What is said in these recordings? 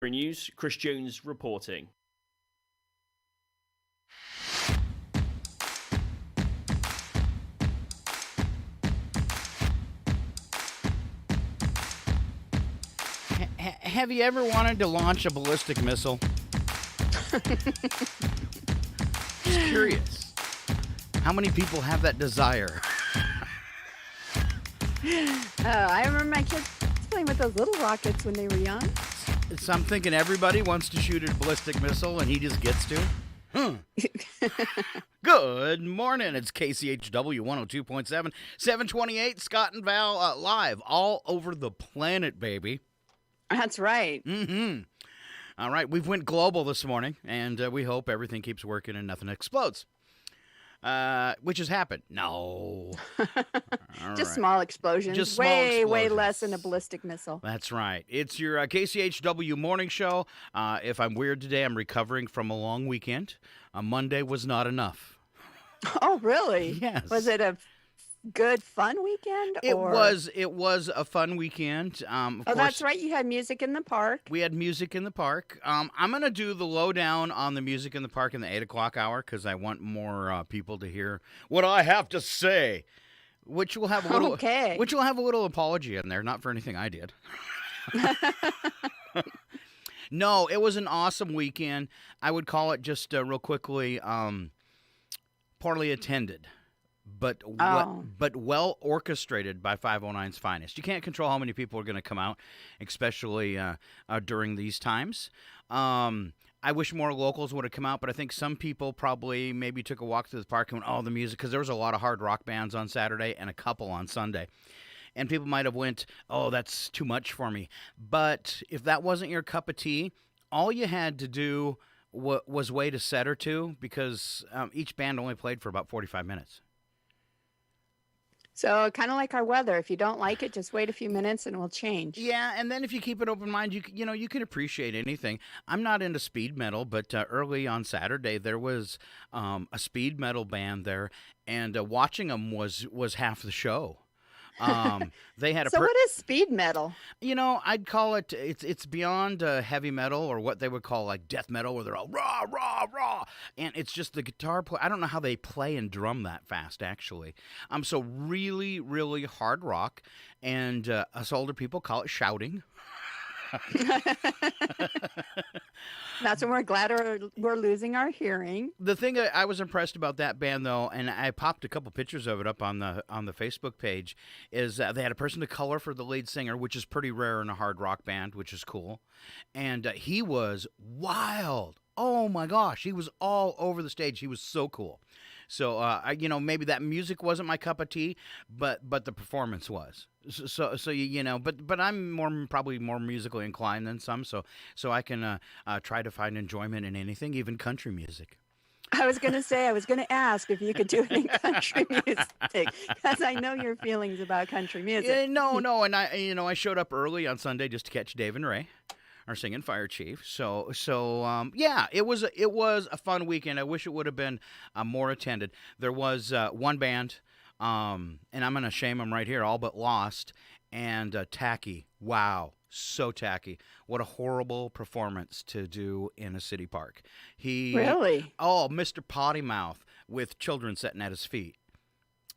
News, Chris Jones reporting. Have you ever wanted to launch a ballistic missile? Just curious. How many people have that desire? I remember my kids playing with those little rockets when they were young. So I'm thinking everybody wants to shoot a ballistic missile, and he just gets to. Good morning. It's KCHW 102.7, 728, Scott and Val live all over the planet, baby. That's right. Mm-hmm. All right, we've went global this morning, and we hope everything keeps working and nothing explodes. Which has happened. No. Just small explosions. Just small way explosions. less than a ballistic missile. That's right. It's your KCHW morning show. If I'm weird today, I'm recovering from a long weekend. Monday was not enough. Oh, really? Yes. Was it a good, fun weekend? It was a fun weekend. Of course, that's right. You had music in the park. we had music in the park. I'm going to do the lowdown on the music in the park in the 8 o'clock hour because I want more people to hear what I have to say, which will have a little which will have a little apology in there, not for anything I did. No, it was an awesome weekend. I would call it just real quickly poorly attended. But well orchestrated by 509's finest. You can't control how many people are going to come out, especially during these times. I wish more locals would have come out, but I think some people probably maybe took a walk through the park and went, oh, the music, because there was a lot of hard rock bands on Saturday and a couple on Sunday. And people might have went, oh, that's too much for me. But if that wasn't your cup of tea, all you had to do was wait a set or two because each band only played for about 45 minutes. So kind of like our weather. If you don't like it, just wait a few minutes and it will change. Yeah, and then if you keep an open mind, you can appreciate anything. I'm not into speed metal, but early on Saturday there was a speed metal band there, and watching them was half the show. They had So what is speed metal? I'd call it's beyond heavy metal or what they would call like death metal, where they're all rah rah rah, and it's just the guitar play. I don't know how they play and drum that fast, actually. So really, really hard rock, and us older people call it shouting. That's when we're glad we're losing our hearing. The thing I was impressed about that band, though, and I popped a couple pictures of it up on the Facebook page, is they had a person of color for the lead singer, which is pretty rare in a hard rock band, which is cool. And he was wild. Oh, my gosh. He was all over the stage. He was so cool. So, maybe that music wasn't my cup of tea, but the performance was. So but I'm probably more musically inclined than some, so I can try to find enjoyment in anything, even country music. I was going to ask if you could do it in country music, because I know your feelings about country music. No, and I showed up early on Sunday just to catch Dave and Ray, our singing fire chief. So yeah, it was a fun weekend. I wish it would have been more attended. There was one band, and I'm going to shame them right here, All But Lost, and Tacky. Wow, so tacky. What a horrible performance to do in a city park. Really? Oh, Mr. Potty Mouth with children sitting at his feet.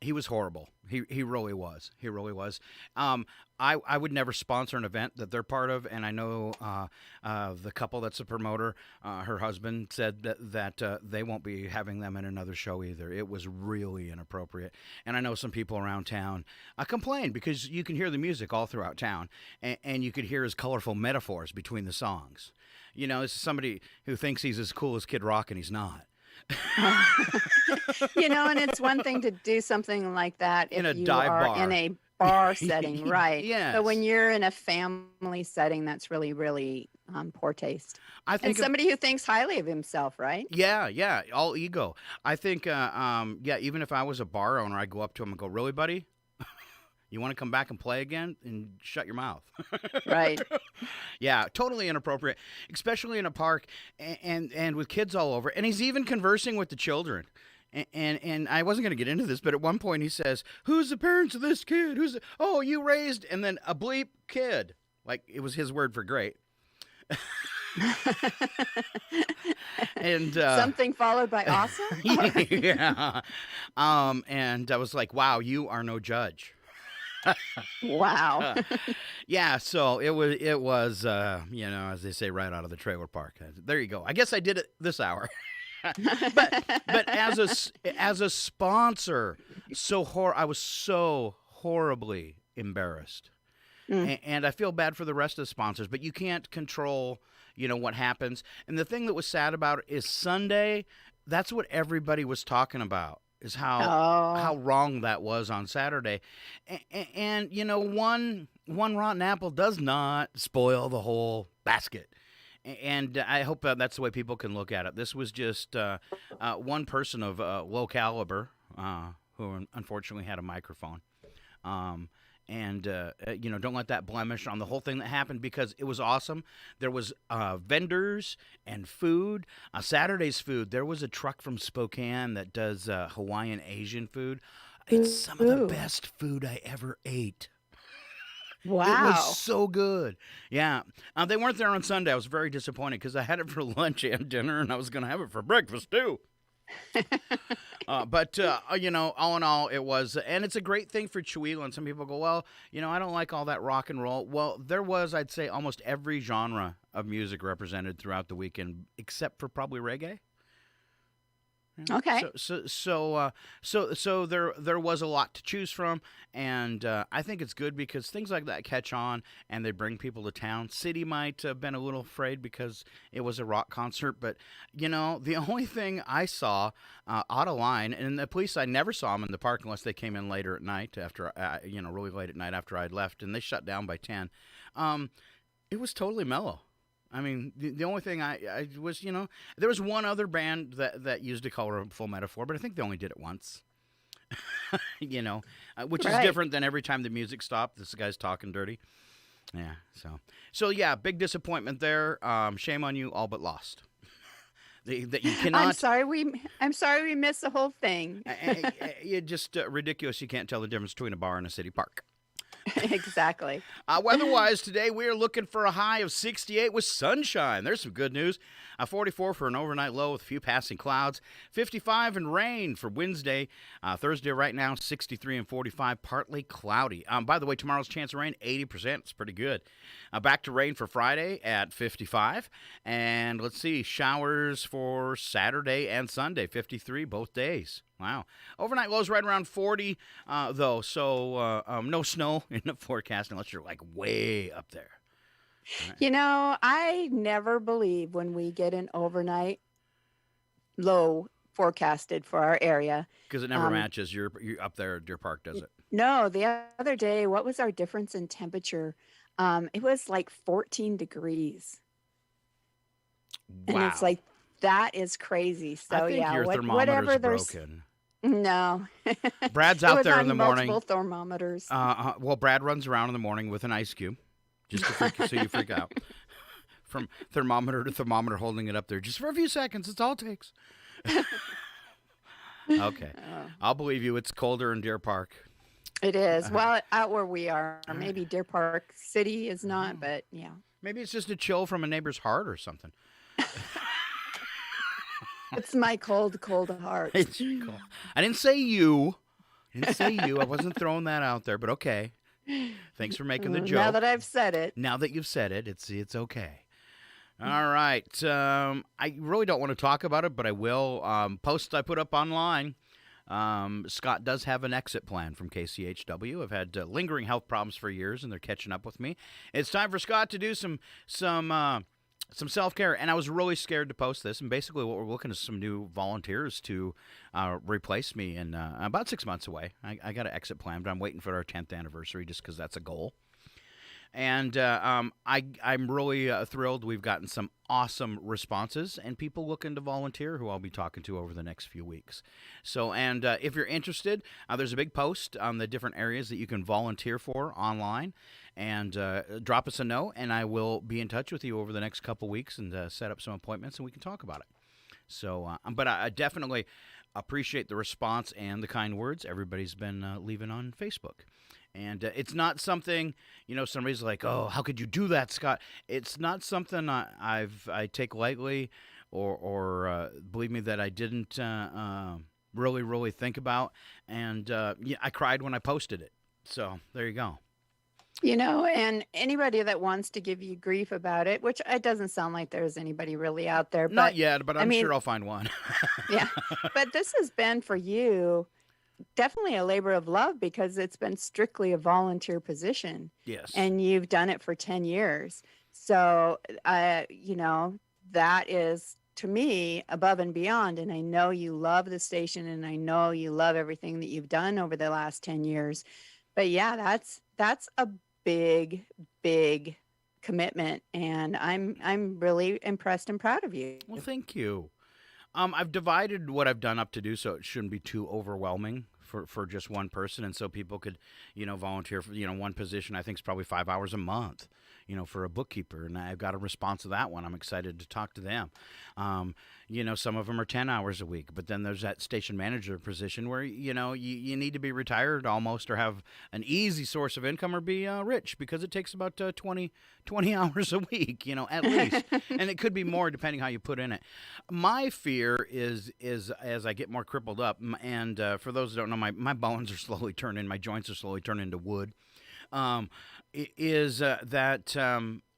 He was horrible. He really was. He really was. I would never sponsor an event that they're part of, and I know the couple that's a promoter, her husband said that they won't be having them in another show either. It was really inappropriate. And I know some people around town complain because you can hear the music all throughout town, and you could hear his colorful metaphors between the songs. This is somebody who thinks he's as cool as Kid Rock, and he's not. And it's one thing to do something like that if in a you dive are bar. in a bar setting, right? Yes. But when you're in a family setting, that's really, really poor taste. I think somebody who thinks highly of himself, right? Yeah, all ego. I think, even if I was a bar owner, I'd go up to him and go, "Really, buddy? You want to come back and play again?" And shut your mouth. Right. Yeah, totally inappropriate, especially in a park and with kids all over. And he's even conversing with the children. And I wasn't going to get into this, but at one point he says, "Who's the parents of this kid? Oh, you raised," and then a bleep kid. Like, it was his word for great. And Something followed by awesome? yeah. And I was like, wow, you are no judge. Wow. Yeah, so it was as they say, right out of the trailer park. There you go. I guess I did it this hour. but as a sponsor, I was so horribly embarrassed. And I feel bad for the rest of the sponsors, but you can't control, what happens. And the thing that was sad about it is Sunday, that's what everybody was talking about, is how wrong that was on Saturday. And one rotten apple does not spoil the whole basket. And I hope that's the way people can look at it. This was just one person of low caliber who unfortunately had a microphone. Don't let that blemish on the whole thing that happened, because it was awesome. There was vendors and food. Saturday's food, there was a truck from Spokane that does Hawaiian Asian food. It's some of the best food I ever ate. Wow. It was so good. Yeah. They weren't there on Sunday. I was very disappointed because I had it for lunch and dinner, and I was going to have it for breakfast, too. But all in all, it was, and it's a great thing for Chihuahua. And some people go, well, I don't like all that rock and roll. Well, there was, I'd say, almost every genre of music represented throughout the weekend, except for probably reggae. Okay. So there was a lot to choose from, and I think it's good because things like that catch on and they bring people to town. City might have been a little afraid because it was a rock concert, but the only thing I saw out of line, and the police, I never saw them in the park unless they came in later at night after really late at night after I'd left, and they shut down by 10. It was totally mellow. I mean, the only thing I was, there was one other band that used a colorful metaphor, but I think they only did it once. Which is different than every time the music stopped. This guy's talking dirty. Yeah, so yeah, big disappointment there. Shame on you, all but lost. That you cannot. I'm sorry we missed the whole thing. It's just ridiculous. You can't tell the difference between a bar and a city park. Exactly. Weather-wise today, we are looking for a high of 68 with sunshine. There's some good news. 44 for an overnight low with a few passing clouds. 55 and rain for Wednesday. Thursday right now, 63 and 45, partly cloudy. By the way, tomorrow's chance of rain, 80%. It's pretty good. Back to rain for Friday at 55. And let's see, showers for Saturday and Sunday, 53 both days. Wow. Overnight lows right around 40, though, so no snow in the forecast unless you're, way up there. Right. I never believe when we get an overnight low forecasted for our area. Because it never matches. You're up there at Deer Park, does it? No, the other day, what was our difference in temperature? It was 14 degrees. Wow. And it's that is crazy. So, I think your thermometer's broken. No. Brad's out there in the morning. Multiple thermometers. Well, Brad runs around in the morning with an ice cube, just to so you freak out. From thermometer to thermometer, holding it up there just for a few seconds. It's all it takes. Okay. I'll believe you. It's colder in Deer Park. It is. Well, out where we are. Maybe Deer Park City is not, but yeah. Maybe it's just a chill from a neighbor's heart or something. It's my cold heart. It's cold. I didn't say you. I wasn't throwing that out there, but okay. Thanks for making the joke. Now that I've said it. Now that you've said it, it's okay. All right. I really don't want to talk about it, but I will. Post I put up online. Scott does have an exit plan from KCHW. I've had lingering health problems for years, and they're catching up with me. It's time for Scott to do some self-care, and I was really scared to post this. And basically, what we're looking is some new volunteers to replace me in about 6 months away. I got an exit plan, but I'm waiting for our 10th anniversary just because that's a goal. And I'm really thrilled. We've gotten some awesome responses and people looking to volunteer who I'll be talking to over the next few weeks. So, and if you're interested, there's a big post on the different areas that you can volunteer for online. And drop us a note, and I will be in touch with you over the next couple weeks and set up some appointments, and we can talk about it. So, but I definitely appreciate the response and the kind words everybody's been leaving on Facebook. And it's not something, somebody's like, oh, how could you do that, Scott? It's not something I take lightly or believe me that I didn't really, really think about. And I cried when I posted it. So there you go. And anybody that wants to give you grief about it, which it doesn't sound like there's anybody really out there. Not yet, but I'm sure I'll find one. Yeah. But this has been for you definitely a labor of love because it's been strictly a volunteer position. Yes. And you've done it for 10 years. So, that is, to me, above and beyond. And I know you love the station and I know you love everything that you've done over the last 10 years. But yeah, that's a big, big commitment. And I'm really impressed and proud of you. Well, thank you. I've divided what I've done up to do so it shouldn't be too overwhelming for just one person. And so people could, volunteer for, one position. I think is probably 5 hours a month, for a bookkeeper. And I've got a response to that one. I'm excited to talk to them. Some of them are 10 hours a week. But then there's that station manager position where, you need to be retired almost or have an easy source of income or be rich because it takes about 20 hours a week, at least. And it could be more depending how you put in it. My fear is as I get more crippled up, and for those who don't know, my bones are slowly turning, my joints are slowly turning into wood, that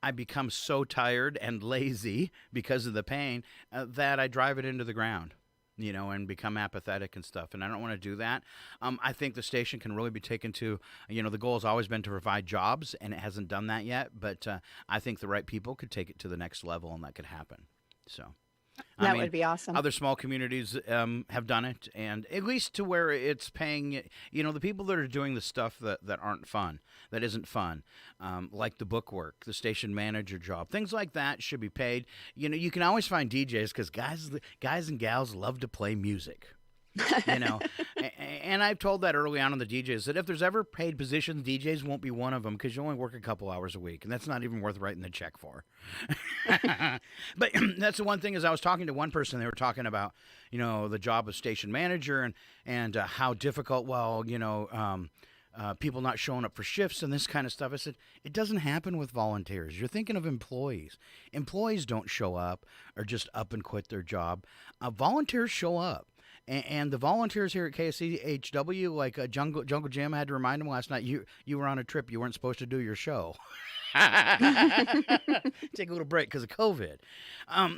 I become so tired and lazy because of the pain that I drive it into the ground, and become apathetic and stuff. And I don't want to do that. I think the station can really be taken to, the goal has always been to provide jobs, and it hasn't done that yet. But I think the right people could take it to the next level, and that could happen. So. That would be awesome. Other small communities have done it, and at least to where it's paying, the people that are doing the stuff that aren't fun, that isn't fun, like the bookwork, the station manager job, things like that should be paid. You can always find DJs because guys and gals love to play music. And I've told that early on in the DJs that if there's ever paid positions, DJs won't be one of them because you only work a couple hours a week, and that's not even worth writing the check for. But that's the one thing is I was talking to one person, they were talking about, the job of station manager and how difficult, people not showing up for shifts and this kind of stuff. I said, it doesn't happen with volunteers. You're thinking of employees. Employees don't show up or just up and quit their job. Volunteers show up. And the volunteers here at KCHW, like Jungle Jim, I had to remind him last night, you were on a trip. You weren't supposed to do your show. Take a little break because of COVID.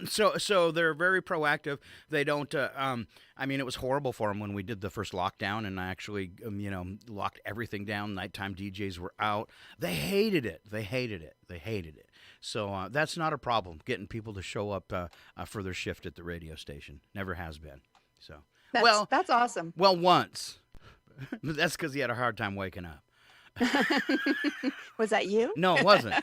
So they're very proactive. They don't, it was horrible for them when we did the first lockdown and I actually, locked everything down. Nighttime DJs were out. They hated it. So that's not a problem, getting people to show up for their shift at the radio station. Never has been. So. That's awesome. Well, once. But that's because he had a hard time waking up. Was that you? No, it wasn't.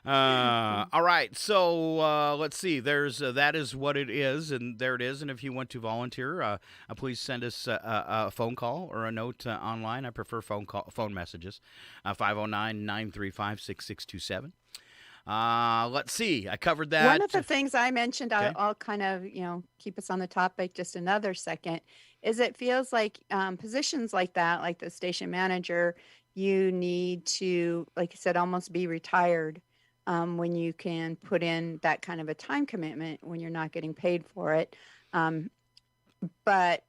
All right. So let's see. There's that is what it is, and there it is. And if you want to volunteer, please send us a phone call or a note online. I prefer phone messages. 509-935-6627. Let's see. I covered that. One of the things I mentioned, okay. I'll kind of, keep us on the topic just another second, is it feels like positions like that, like the station manager, you need to, like you said, almost be retired when you can put in that kind of a time commitment when you're not getting paid for it. But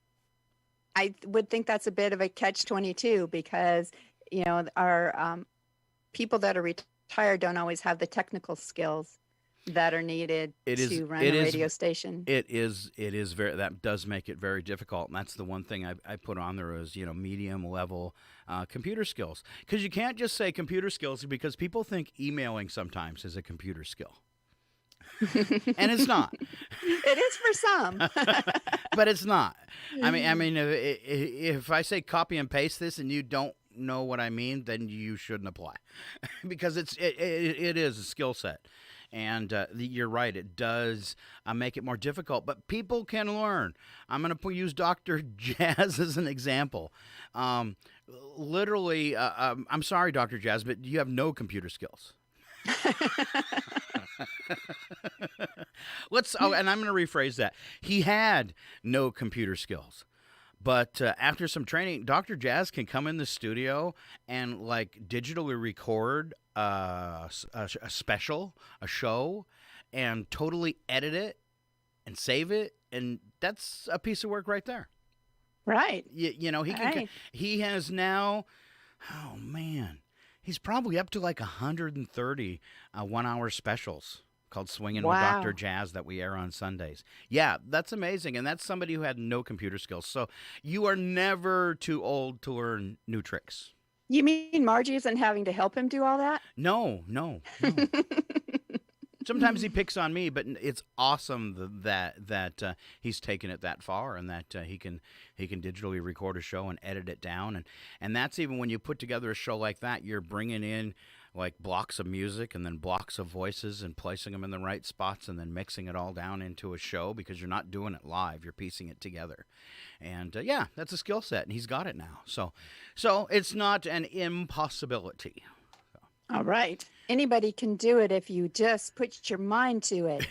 I would think that's a bit of a catch-22 because, our people that are retired don't always have the technical skills that are needed to run a radio station. It is very, that does make it very difficult. And that's the one thing I put on there is, medium level computer skills. Because you can't just say computer skills because people think emailing sometimes is a computer skill. And it's not. It is for some. But it's not. I mean, if I say copy and paste this and you don't know what I mean, then you shouldn't apply because it is a skill set. And you're right, it does make it more difficult, but people can learn. I'm going to use Dr. Jazz as an example. Literally, I'm sorry, Dr. Jazz, but you have no computer skills. And I'm going to rephrase that. He had no computer skills, But after some training, Dr. Jazz can come in the studio and like digitally record a special, a show, and totally edit it and save it, and that's a piece of work right there. Right. You know, he can. Right. He has now. Oh man, he's probably up to like 130 1-hour specials called Swinging with Wow. Dr. Jazz that we air on Sundays. Yeah, that's amazing, and that's somebody who had no computer skills. So you are never too old to learn new tricks. You mean Margie isn't having to help him do all that? No. Sometimes he picks on me, but it's awesome that he's taken it that far, and that he can digitally record a show and edit it down, and that's even when you put together a show like that, you're bringing in like blocks of music and then blocks of voices and placing them in the right spots and then mixing it all down into a show, because you're not doing it live, you're piecing it together, and yeah, that's a skill set, and he's got it now. So it's not an impossibility. All right. Anybody can do it if you just put your mind to it.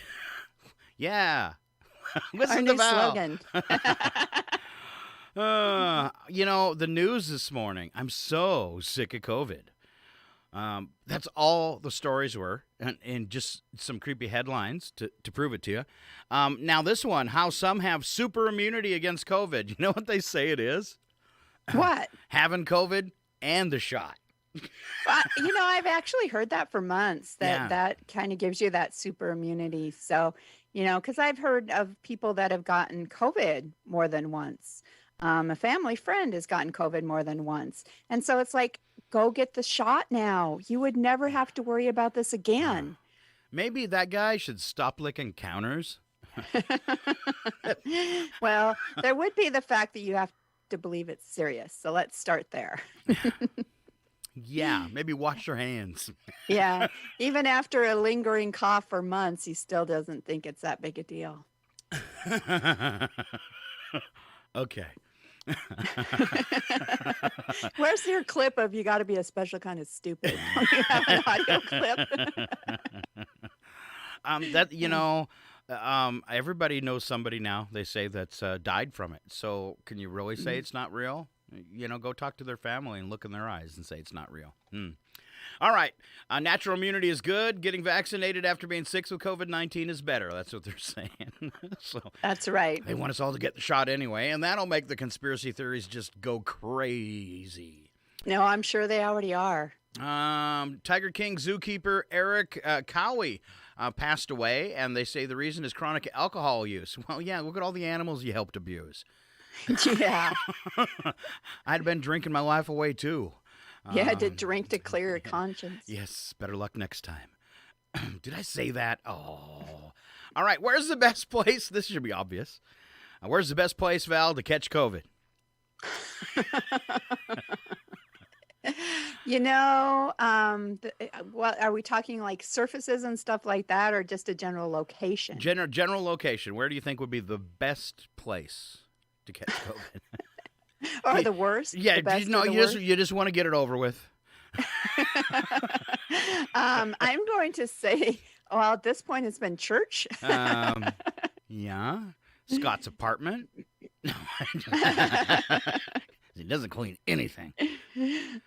Yeah. Our Listen to new Val. slogan. You know, the news this morning, I'm so sick of COVID. That's all the stories were, and just some creepy headlines to prove it to you. Now this one, how some have super immunity against COVID. You know what they say it is? What? Having COVID and the shot. I've actually heard that for months, Yeah. that kind of gives you that super immunity. So, because I've heard of people that have gotten COVID more than once. A family friend has gotten COVID more than once. And so it's like, go get the shot now. You would never have to worry about this again. Maybe that guy should stop licking counters. Well, there would be the fact that you have to believe it's serious. So let's start there. Yeah, maybe wash your hands. Yeah. Even after a lingering cough for months, he still doesn't think it's that big a deal. Okay. Where's your clip of you got to be a special kind of stupid? Don't you have an audio clip? Everybody knows somebody now, they say, that's died from it. So can you really say it's not real? Go talk to their family and look in their eyes and say it's not real. All right. Natural immunity is good. Getting vaccinated after being sick with COVID-19 is better. That's what they're saying. So That's right. they want us all to get the shot anyway, and that'll make the conspiracy theories just go crazy. No, I'm sure they already are. Tiger King zookeeper Eric Cowie passed away, and they say the reason is chronic alcohol use. Well, yeah, look at all the animals you helped abuse. Yeah. I'd been drinking my life away, too. You had to drink to clear your conscience. Yes, better luck next time. Did I say that? Oh. All right, where's the best place? This should be obvious. Where's the best place, Val, to catch COVID? What are we talking, like surfaces and stuff like that, or just a general location? General location. Where do you think would be the best place to catch COVID? Or the worst? Yeah, The best or the you worst? just want to get it over with. I'm going to say, well, at this point, it's been church. Yeah, Scott's apartment. He doesn't clean anything.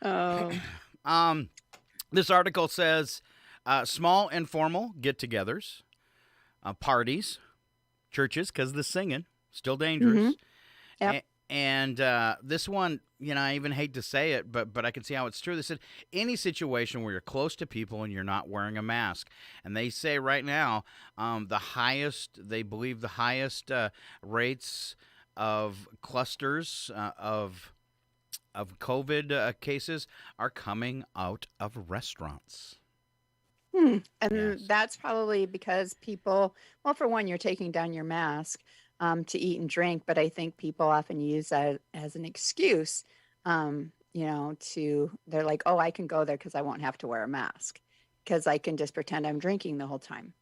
Oh, This article says small informal get-togethers, parties, churches, because the singing still dangerous. Yep. And this one, I even hate to say it, but I can see how it's true. They said any situation where you're close to people and you're not wearing a mask. And they say right now, they believe the highest rates of clusters of COVID cases are coming out of restaurants. And Yes. that's probably because people, well, for one, you're taking down your mask to eat and drink, but I think people often use that as an excuse, they're like, oh, I can go there because I won't have to wear a mask because I can just pretend I'm drinking the whole time.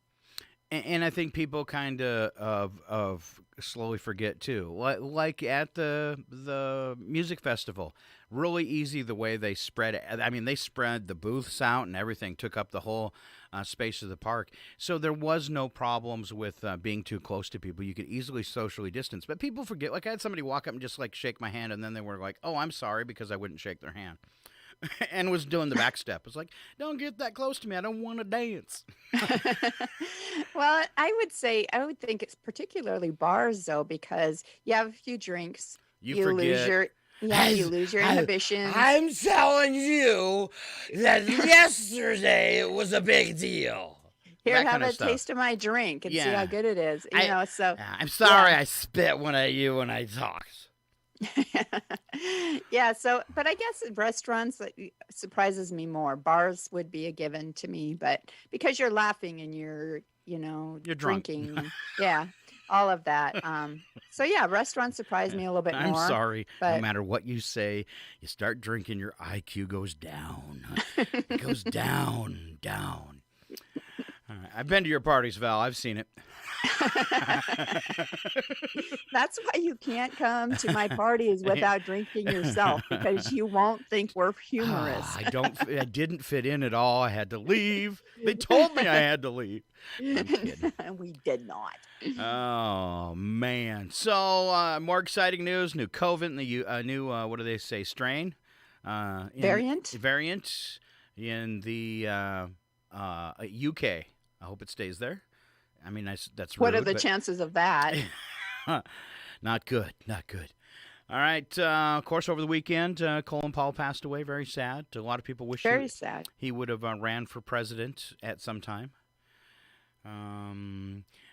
And I think people kind of slowly forget too, like at the music festival. Really easy the way they spread it. I mean, they spread the booths out and everything, took up the whole space of the park. So there was no problems with being too close to people. You could easily socially distance. But people forget. Like I had somebody walk up and just like shake my hand, and then they were like, "Oh, I'm sorry," because I wouldn't shake their hand, and was doing the back step. It's like, don't get that close to me. I don't want to dance. Well, I would think it's particularly bars though, because you have a few drinks, You lose forget. your you lose your inhibitions. I'm telling you that yesterday it was a big deal. Here, that have kinda a stuff. taste of my drink and see Yeah. how good it is. So I'm sorry Yeah. I spit one at you when I talked. yeah. So, but I guess at restaurants surprises me more. Bars would be a given to me, but because you're laughing and you're You're drunk. drinking, and, yeah, all of that. So yeah, restaurants surprise me a little bit I'm more. sorry. No but- matter what you say, you start drinking, your IQ goes down. It goes down, down. All right. I've been to your parties, Val. I've seen it. That's why you can't come to my parties without drinking yourself, because you won't think we're humorous. I didn't fit in at all. I had to leave. They told me I had to leave. I'm kidding. We did not. Oh man! So more exciting news: new COVID and the new what do they say? Strain, Variant? variant in the UK. I hope it stays there. I mean, that's What rude, are the but- chances of that? Not good. Not good. All right. Of course, over the weekend, Colin Powell passed away. Very sad. A lot of people wish Very sad. he would have ran for president at some time.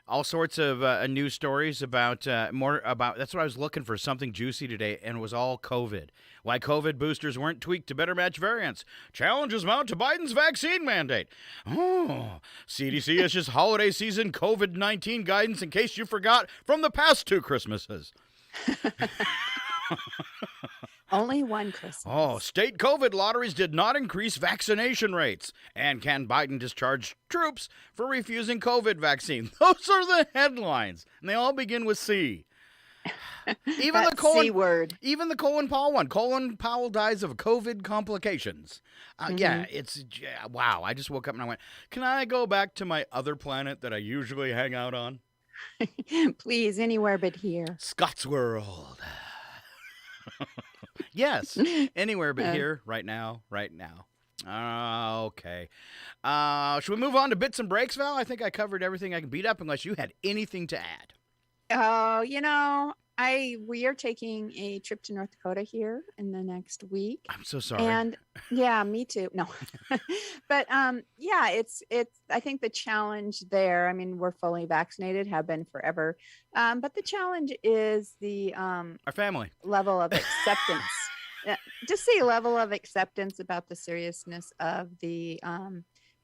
All sorts of news stories about more about. That's what I was looking for, something juicy today, and it was all COVID. Why COVID boosters weren't tweaked to better match variants. Challenges mount to Biden's vaccine mandate. Oh, CDC issues holiday season COVID-19 guidance in case you forgot from the past two Christmases. Only one Christmas. Oh, state COVID lotteries did not increase vaccination rates. And can Biden discharge troops for refusing COVID vaccine? Those are the headlines. And they all begin with C. Even That the Colin, C word. even the Colin Powell one. Colin Powell dies of COVID complications. Yeah, it's wow. I just woke up and I went, can I go back to my other planet that I usually hang out on? Please, anywhere but here. Scott's World. Yes, anywhere but here, right now, right now. Okay. Should we move on to bits and breaks, Val? I think I covered everything I can beat up unless you had anything to add. Oh, we are taking a trip to North Dakota here in the next week. I'm so sorry. And yeah, me too. No, but yeah, it's. I think the challenge there. I mean, we're fully vaccinated, have been forever, but the challenge is the Our family. level of acceptance. Just the level of acceptance about the seriousness of the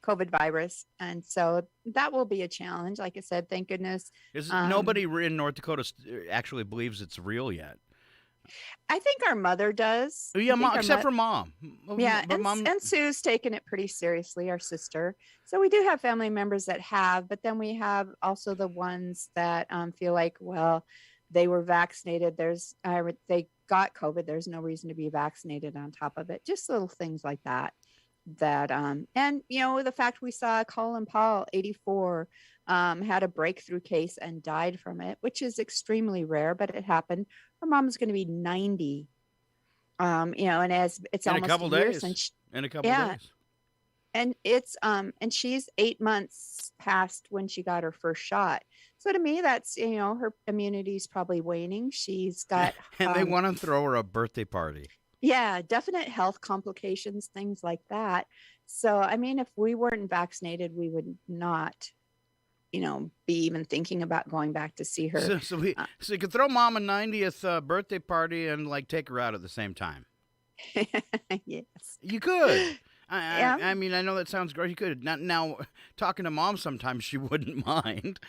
COVID virus, and so that will be a challenge. Like I said, thank goodness. Nobody in North Dakota actually believes it's real yet. I think our mother does. Yeah, I think mom, our except for mom. Yeah, but and, mom. and Sue's taken it pretty seriously, our sister. So we do have family members that have, but then we have also the ones that feel like, well, they were vaccinated. They got COVID. There's no reason to be vaccinated on top of it. Just little things like that. And the fact we saw Colin Powell, 84, had a breakthrough case and died from it, which is extremely rare, but it happened. Her mom's going to be 90. And as it's In a almost couple a year days. since In a couple yeah. days. and it's and she's 8 months past when she got her first shot. So to me, that's her immunity is probably waning. She's got And they want to throw her a birthday party. yeah, definite health complications, things like that. So I mean, if we weren't vaccinated, we would not, be even thinking about going back to see her. So you could throw mom a 90th birthday party and take her out at the same time. Yes. You could. Yeah. I mean, I know that sounds great. You could. Now, talking to mom, sometimes she wouldn't mind.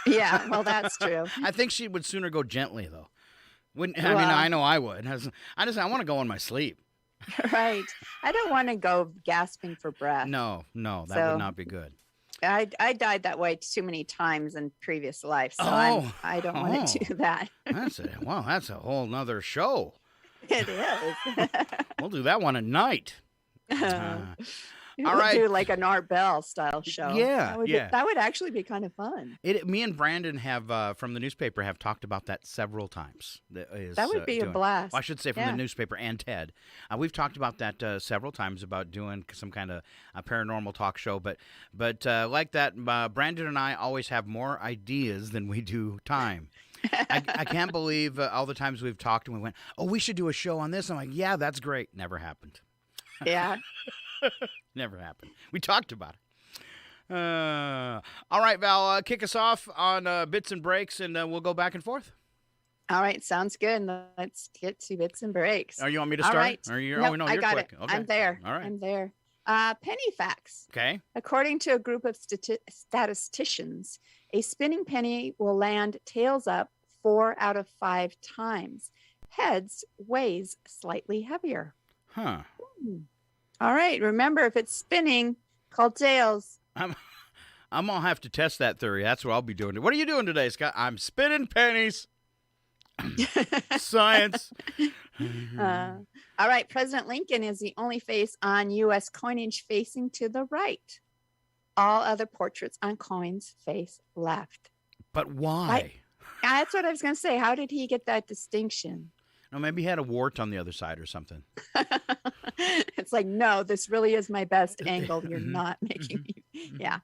Yeah, well, that's true. I think she would sooner go gently, though. Wouldn't I mean? Well- I know I would. I want to go in my sleep. Right. I don't want to go gasping for breath. No, that So- would not be good. I died that way too many times in previous life, so Oh. I don't want to do that. That's a whole nother show. It is. We'll do that one at night. All We'll right. do like an Art Bell style show. Yeah, yeah. That would actually be kind of fun. Me and Brandon have from the newspaper have talked about that several times. That would be a doing- blast. Well, I should say from the newspaper and Ted. We've talked about that several times about doing some kind of a paranormal talk show. But like that, Brandon and I always have more ideas than we do time. I can't believe all the times we've talked and we went, oh, we should do a show on this. I'm like, yeah, that's great. Never happened. Yeah. Never happened. We talked about it. All right, Val, kick us off on bits and breaks, and we'll go back and forth. All right. Sounds good. Let's get to bits and breaks. Are you want me to All start? right. Or you're, Nope, oh, no, I you're got quick. it. Okay. I'm there. All right. I'm there. Penny facts. Okay. According to a group of statisticians, a spinning penny will land tails up 4 out of 5 times. Heads weighs slightly heavier. Huh. All right. Remember, if it's spinning, call tails. I'm gonna have to test that theory. That's what I'll be doing. What are you doing today, Scott? I'm spinning pennies. Science. All right. President Lincoln is the only face on U.S. coinage facing to the right. All other portraits on coins face left. But why? That's what I was going to say. How did he get that distinction? No, maybe he had a wart on the other side or something. It's like, no, this really is my best angle. You're not making me. Yeah.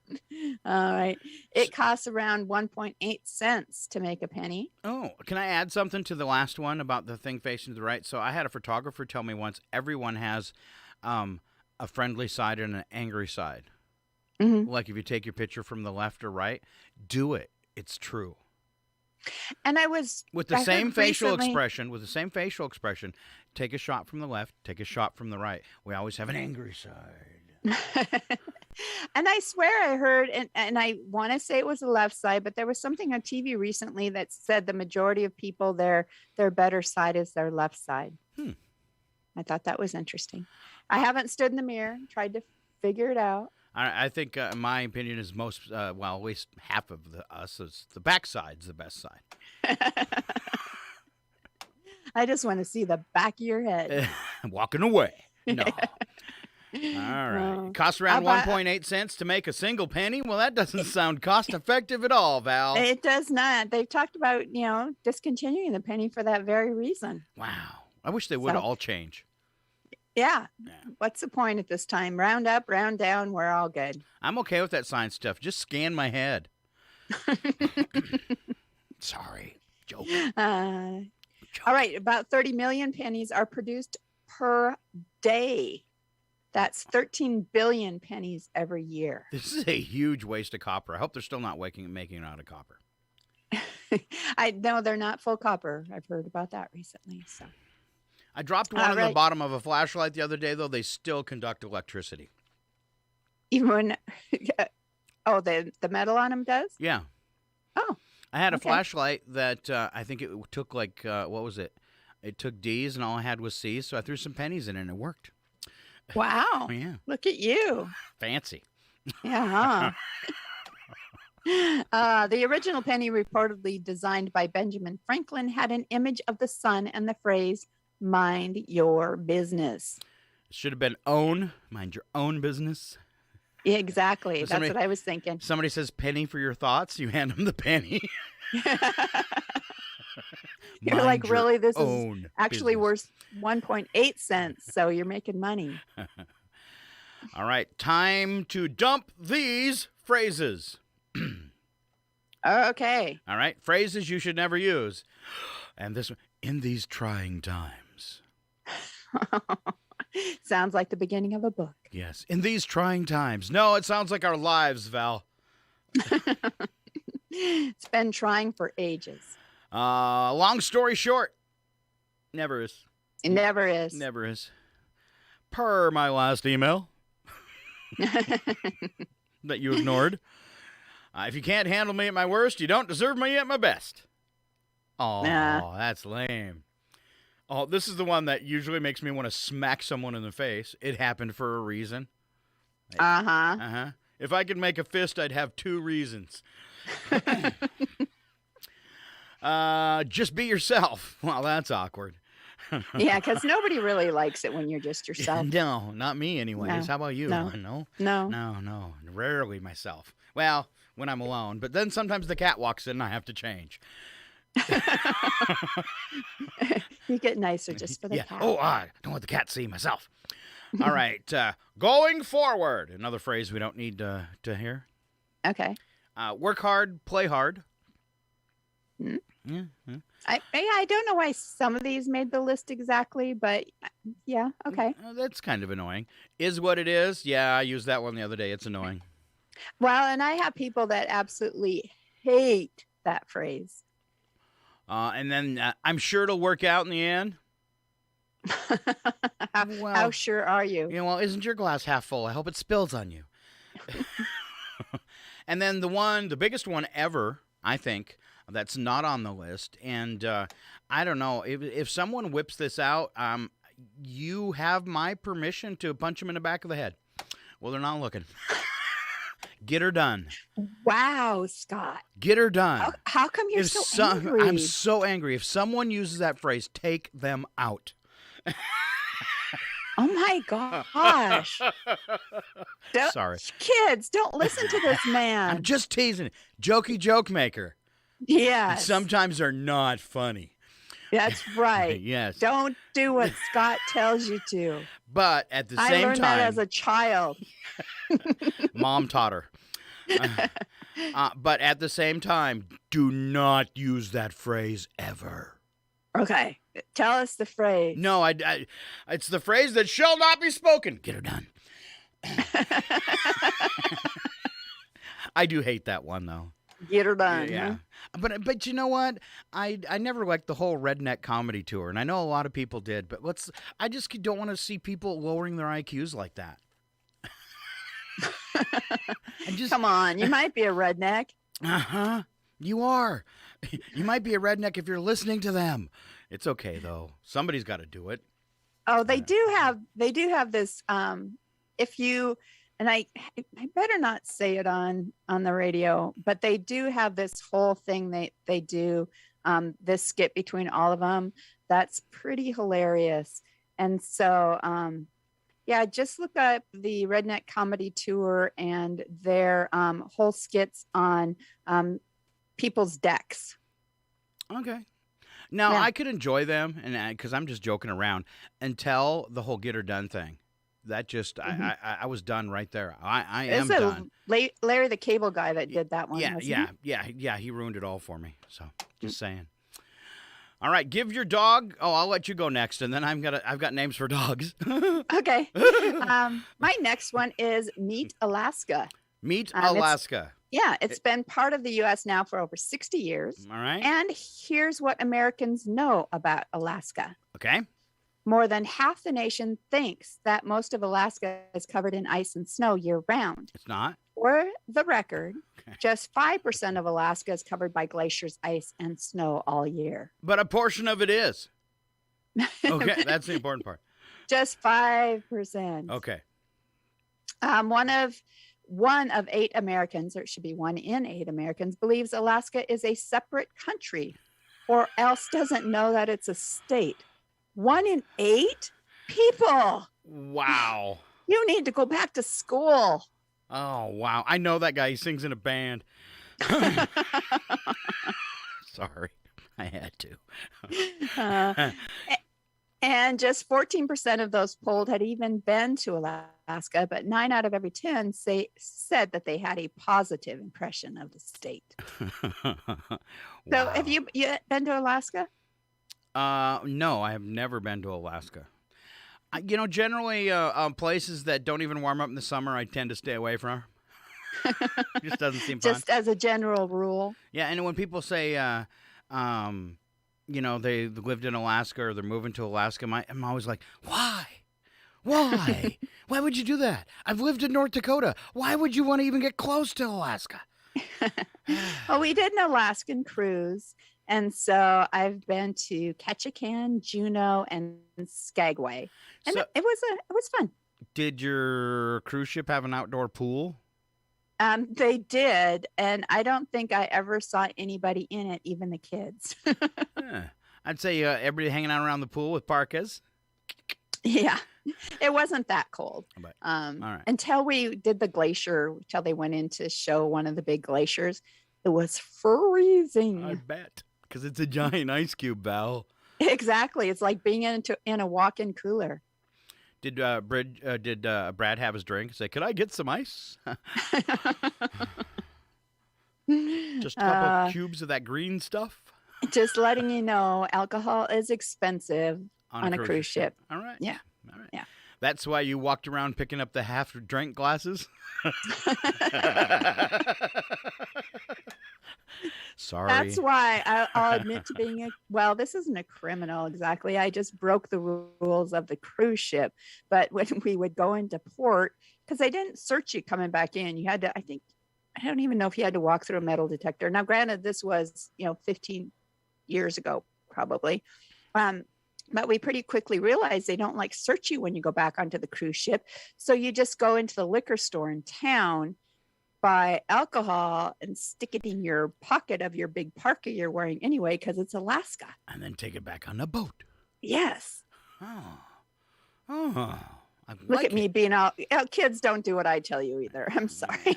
All right. It costs around 1.8 cents to make a penny. Oh, can I add something to the last one about the thing facing to the right? So I had a photographer tell me once everyone has a friendly side and an angry side. Mm-hmm. Like if you take your picture from the left or right, do it. It's true. And I was With the I same heard facial recently- expression, take a shot from the left, take a shot from the right. We always have an angry side. And I swear I heard, and I want to say it was the left side, but there was something on TV recently that said the majority of people, their better side is their left side. I thought that was interesting. I haven't stood in the mirror, tried to figure it out. I think, in my opinion, is most, well, at least half of us is the back side's the best side. I just want to see the back of your head. Walking away. No. All right. It costs around 1.8 cents to make a single penny. Well, that doesn't sound cost effective at all, Val. It does not. They've talked about, discontinuing the penny for that very reason. Wow. I wish they would all change. Yeah. What's the point at this time? Round up, round down. We're all good. I'm okay with that science stuff. Just scan my head. Sorry. Joke. All right. About 30 million pennies are produced per day. That's 13 billion pennies every year. This is a huge waste of copper. I hope they're still not making it out of copper. I know they're not full copper. I've heard about that recently. So I dropped one on the bottom of a flashlight the other day, though. They still conduct electricity. Even when, the metal on them does? Yeah. Oh. I had a flashlight that I think it took what was it? It took D's and all I had was C's, so I threw some pennies in it and it worked. Wow. Yeah. Look at you. Fancy. Yeah. The original penny, reportedly designed by Benjamin Franklin, had an image of the sun and the phrase, mind your business. It should have been own. Mind your own business. Yeah, exactly. So That's what I was thinking. Somebody says penny for your thoughts. You hand them the penny. You're like, really? This is own actually business. worth 1.8 cents. So you're making money. All right. Time to dump these phrases. Okay. All right. Phrases you should never use. And this one, in these trying times. Sounds like the beginning of a book. Yes. In these trying times. No, it sounds like our lives, Val. It's been trying for ages. Long story short. Never is. It never is. Never is. Per my last email that you ignored. If you can't handle me at my worst, you don't deserve me at my best. Oh, that's lame. Oh, this is the one that usually makes me want to smack someone in the face. It happened for a reason. Uh-huh. If I could make a fist, I'd have 2 reasons. Just be yourself. Well, that's awkward. Yeah, because nobody really likes it when you're just yourself. No, not me anyways. No, How about you? no. No? No. No. Rarely myself. Well, when I'm alone. But then sometimes the cat walks in and I have to change. You get nicer just for the Yeah. cat. Oh, I don't want the cat to see myself. All right. Going forward. Another phrase we don't need to hear. Okay. Work hard, play hard. Hmm. Yeah. I don't know why some of these made the list exactly, but yeah, okay. That's kind of annoying. Is what it is. Yeah, I used that one the other day. It's annoying. Well, and I have people that absolutely hate that phrase. And then I'm sure it'll work out in the end. How sure are you? Well, isn't your glass half full? I hope it spills on you. And then the biggest one ever, I think, that's not on the list. And I don't know, if someone whips this out, you have my permission to punch them in the back of the head. Well, they're not looking. Get her done. Wow, Scott. Get her done. How come you're so angry? I'm so angry. If someone uses that phrase, take them out. Oh my gosh. Sorry. Kids, don't listen to this man. I'm just teasing. Jokey joke maker. Yes. Sometimes they're not funny. That's right. Yes. Don't do what Scott tells you to. But at the I same learned time, that as a child. Mom taught her. But at the same time, do not use that phrase ever. Okay. Tell us the phrase. No, it's the phrase that shall not be spoken. Get her done. I do hate that one, though. Get her done. Yeah. Huh? But you know what? I never liked the whole redneck comedy tour, and I know a lot of people did, but I just don't want to see people lowering their IQs like that. Come on, you might be a redneck. Uh-huh. You are. You might be a redneck if you're listening to them. It's okay though. Somebody's got to do it. Oh, they do have this if you and I better not say it on the radio, but they do have this whole thing they do this skit between all of them. That's pretty hilarious. And so yeah, just look up the Redneck Comedy Tour and their whole skits on people's decks. Okay. Now, Yeah. I could enjoy them, and because I'm just joking around, until the whole get her done thing. That just, I was done right there. I am done. Larry the Cable Guy that did that one. Yeah. He ruined it all for me. So, just saying. All right, give your dog. Oh, I'll let you go next, and then I've got names for dogs. Okay. My next one is Meet Alaska. Meet Alaska. It's been part of the U.S. now for over 60 years. All right. And here's what Americans know about Alaska. Okay. More than half the nation thinks that most of Alaska is covered in ice and snow year-round. It's not. For the record, just 5% of Alaska is covered by glaciers, ice, and snow all year. But a portion of it is. Okay, that's the important part. Just 5%. Okay. One of 8 Americans, or it should be 1 in 8 Americans, believes Alaska is a separate country, or else doesn't know that it's a state. 1 in 8 people. Wow. You need to go back to school. Oh, wow. I know that guy. He sings in a band. Sorry. I had to. And just 14% of those polled had even been to Alaska, but 9 out of every 10 said that they had a positive impression of the state. Wow. So have you been to Alaska? No, I have never been to Alaska. Generally, places that don't even warm up in the summer, I tend to stay away from. Just doesn't seem fun. Just as a general rule. Yeah, and when people say, they lived in Alaska or they're moving to Alaska, I'm always like, why? Why? Why would you do that? I've lived in North Dakota. Why would you want to even get close to Alaska? Well, we did an Alaskan cruise. And so I've been to Ketchikan, Juneau, and Skagway. And So- it was fun. Did your cruise ship have an outdoor pool? They did, and I don't think I ever saw anybody in it, even the kids. Yeah. I'd say everybody hanging out around the pool with parkas. Yeah, it wasn't that cold. But, all right. Until we did the glacier, until they went in to show one of the big glaciers, it was freezing. I bet. Because it's a giant ice cube, Val. Exactly. It's like being in a walk-in cooler. Did Brad have his drink? Say, could I get some ice? Just a couple cubes of that green stuff? Just letting you know, alcohol is expensive on a cruise ship. All right. Yeah. All right. Yeah. That's why you walked around picking up the half-drink glasses? Sorry. That's why I'll admit to being this isn't a criminal exactly. I just broke the rules of the cruise ship. But when we would go into port, because they didn't search you coming back in, you had to, I don't even know if you had to walk through a metal detector. Now, granted, this was, 15 years ago, probably. But we pretty quickly realized they don't search you when you go back onto the cruise ship. So you just go into the liquor store in town, buy alcohol, and stick it in your pocket of your big parka you're wearing anyway, because it's Alaska. And then take it back on the boat. Yes. Oh. Look at me being out. Kids don't do what I tell you either. I'm sorry.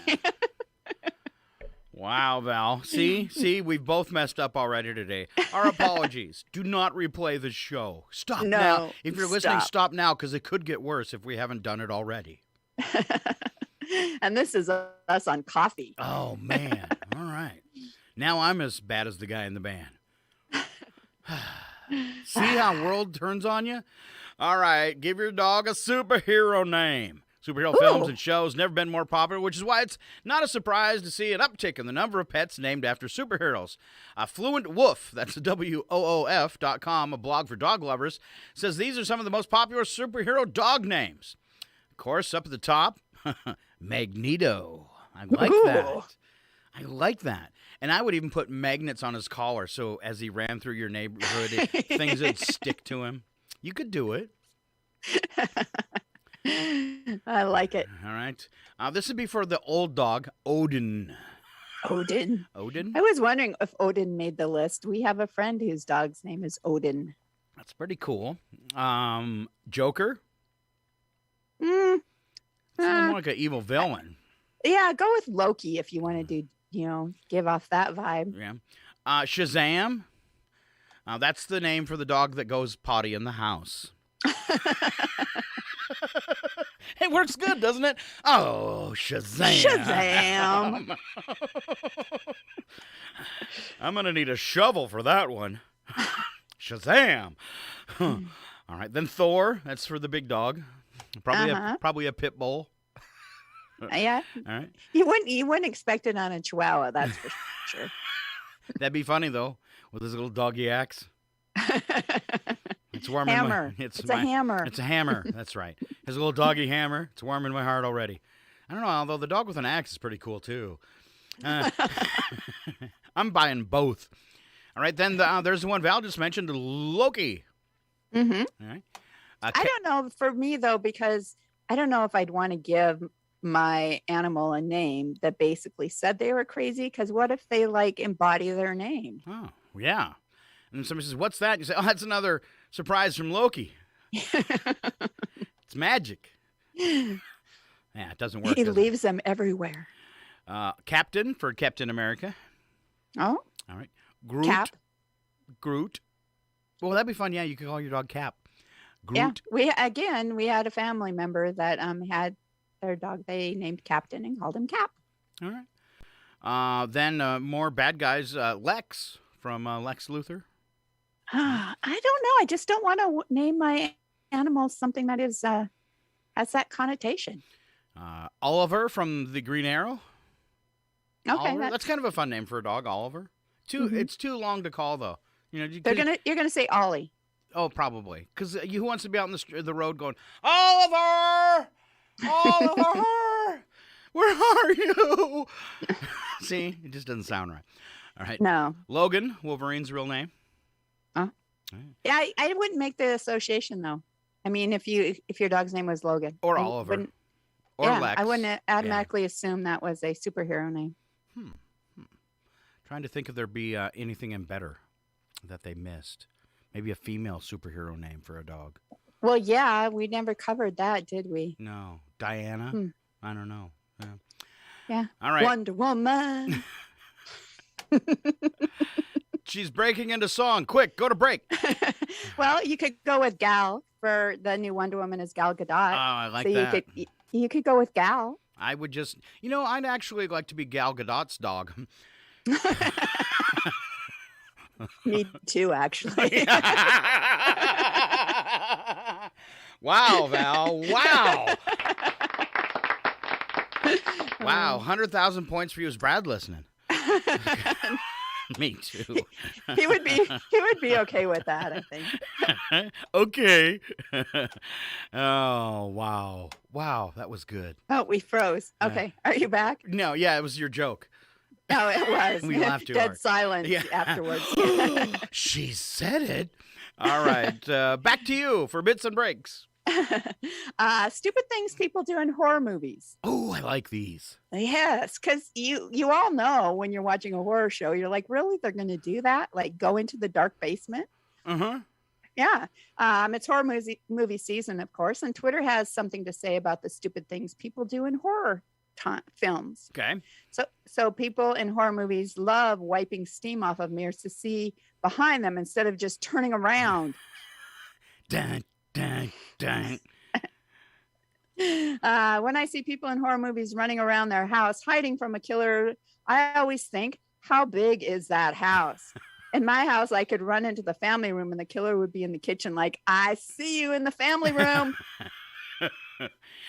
Wow, Val. See, we've both messed up already today. Our apologies. Do not replay the show. Stop now. If you're listening, stop now, because it could get worse if we haven't done it already. And this is us on coffee. Oh, man. All right. Now I'm as bad as the guy in the band. See how world turns on you? All right. Give your dog a superhero name. Superhero films and shows never been more popular, which is why it's not a surprise to see an uptick in the number of pets named after superheroes. Fluent Woof, that's WOOF.com, a blog for dog lovers, says these are some of the most popular superhero dog names. Of course, up at the top, Magneto. I like that. I like that. And I would even put magnets on his collar so as he ran through your neighborhood, things would stick to him. You could do it. I like it. All right. This would be for the old dog, Odin. Odin? I was wondering if Odin made the list. We have a friend whose dog's name is Odin. That's pretty cool. Joker? More like an evil villain. Yeah, go with Loki if you want to do, give off that vibe. Yeah. Shazam? That's the name for the dog that goes potty in the house. It works good, doesn't it? Oh, Shazam. Shazam. I'm going to need a shovel for that one. Shazam. All right, then Thor. That's for the big dog. Probably a pit bull. Yeah. All right. You wouldn't expect it on a Chihuahua, that's for sure. That'd be funny, though, with his little doggy axe. It's warming hammer. It's a hammer. It's a hammer. That's right. His little doggy hammer. It's warming my heart already. I don't know, although the dog with an axe is pretty cool, too. I'm buying both. All right, then there's the one Val just mentioned, Loki. Mm-hmm. All right. I don't know, for me, though, because I don't know if I'd want to give my animal a name that basically said they were crazy, because what if they, embody their name? Oh, yeah. And then somebody says, what's that? You say, oh, that's another surprise from Loki. It's magic. Yeah, it doesn't work. He leaves them everywhere. Captain for Captain America. Oh. All right. Groot. Cap. Groot. Well, that'd be fun. Yeah, you could call your dog Cap. Groot. Yeah. We had a family member that had their dog. They named Captain and called him Cap. All right. Then more bad guys. Lex from Lex Luthor. I don't know. I just don't want to name my animal something that is has that connotation. Oliver from the Green Arrow. Okay, that's kind of a fun name for a dog, Oliver. It's too long to call though. You're gonna say Ollie. Oh, probably, because who wants to be out on the road going, Oliver, Oliver, where are you? See, it just doesn't sound right. All right. No. Logan, Wolverine's real name. Huh? Right. Yeah, I wouldn't make the association though. I mean, if your dog's name was Logan or Oliver or Lex, I wouldn't automatically assume that was a superhero name. Trying to think if there'd be anything in better that they missed. Maybe a female superhero name for a dog. Well, yeah, we never covered that, did we? No. Diana? Hmm. I don't know. Yeah. Yeah. All right. Wonder Woman. She's breaking into song. Quick, go to break. Well, you could go with Gal for the new Wonder Woman is Gal Gadot. Oh, I like that. You could go with Gal. I would just, I'd actually like to be Gal Gadot's dog. Me too, actually. Wow, Val. Wow. Wow. 100,000 points for you. Is Brad listening? Me too. He would be okay with that, I think. Okay. Oh, wow. Wow, that was good. Oh, we froze. Okay. Are you back? No, yeah, it was your joke. No, it was. We laughed too Dead hard. silence Yeah. afterwards. She said it. All right. Back to you for bits and breaks. Stupid things people do in horror movies. Oh, I like these. Yes, because you all know when you're watching a horror show, you're like, really? They're going to do that? Like go into the dark basement? Uh-huh. Yeah. It's horror movie season, of course, and Twitter has something to say about the stupid things people do in horror films. Okay. So people in horror movies love wiping steam off of mirrors to see behind them instead of just turning around. Dun, dun, dun. When I see people in horror movies running around their house hiding from a killer, I always think, how big is that house? In my house, I could run into the family room and the killer would be in the kitchen like, I see you in the family room.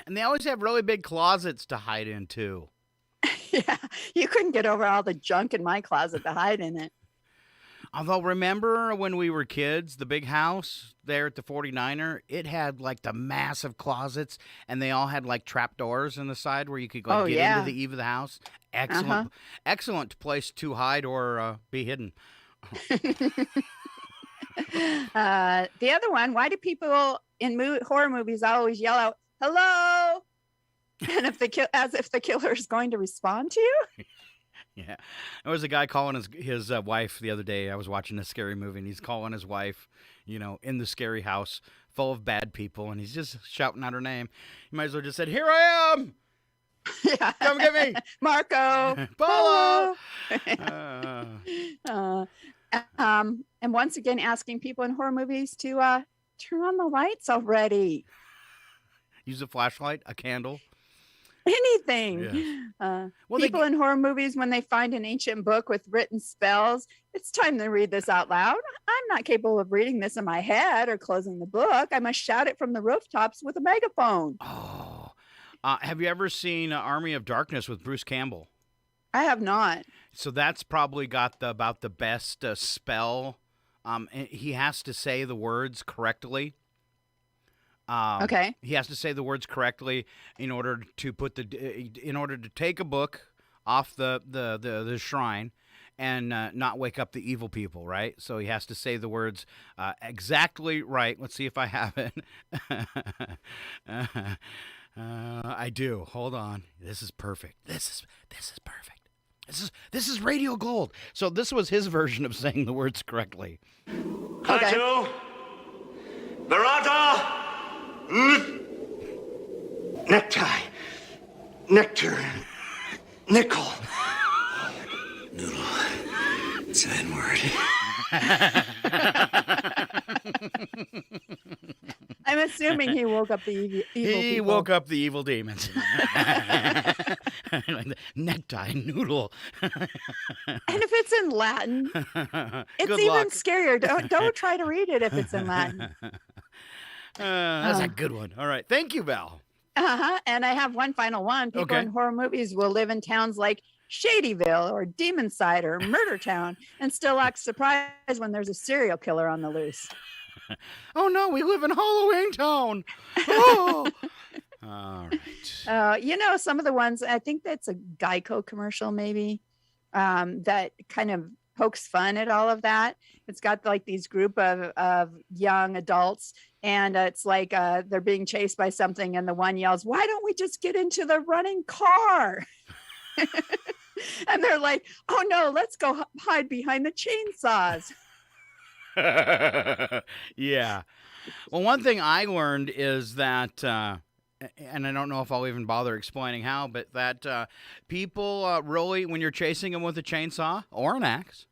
And they always have really big closets to hide in, too. Yeah, you couldn't get over all the junk in my closet to hide in it. Although, remember when we were kids, the big house there at the 49er, it had like the massive closets and they all had like trap doors in the side where you could get into the eave of the house. Excellent, excellent place to hide or be hidden. The other one, why do people in horror movies always yell out, hello? And as if the killer is going to respond to you? Yeah. There was a guy calling his wife the other day. I was watching a scary movie, and he's calling his wife, in the scary house full of bad people, and he's just shouting out her name. You might as well just said, here I am! Yeah. Come get me! Marco! Polo! And once again, asking people in horror movies to turn on the lights already. Use a flashlight, a candle. Anything. Yeah. People in horror movies, when they find an ancient book with written spells, it's time to read this out loud. I'm not capable of reading this in my head or closing the book. I must shout it from the rooftops with a megaphone. Oh. Have you ever seen Army of Darkness with Bruce Campbell? I have not. So that's probably got about the best spell. He has to say the words correctly. Okay. He has to say the words correctly in order to take a book off the shrine and not wake up the evil people, right? So he has to say the words exactly right. Let's see if I have it. I do. Hold on. This is perfect. This is perfect. This is radio gold. So this was his version of saying the words correctly. Okay. Kato, Barata, necktie, nectar, nickel. Noodle. It's an N-word. I'm assuming he woke up the evil He people. woke up the evil demons. Necktie, noodle. And if it's in Latin, it's Good even luck. scarier. Don't try to read it if it's in Latin. That's a good one. All right. Thank you, Val. And I have one final one. People Okay. in horror movies will live in towns like Shadyville or Demonside or Murder Town and still act surprised when there's a serial killer on the loose. Oh, no, we live in Halloween Town. Oh. All right. Some of the ones, I think that's a Geico commercial maybe, that kind of pokes fun at all of that. It's got like these group of young adults, and it's like they're being chased by something, and the one yells, "Why don't we just get into the running car?" And they're like, "Oh no, let's go hide behind the chainsaws." Yeah. Well, one thing I learned is that, and I don't know if I'll even bother explaining how, but that people really, when you're chasing them with a chainsaw or an axe,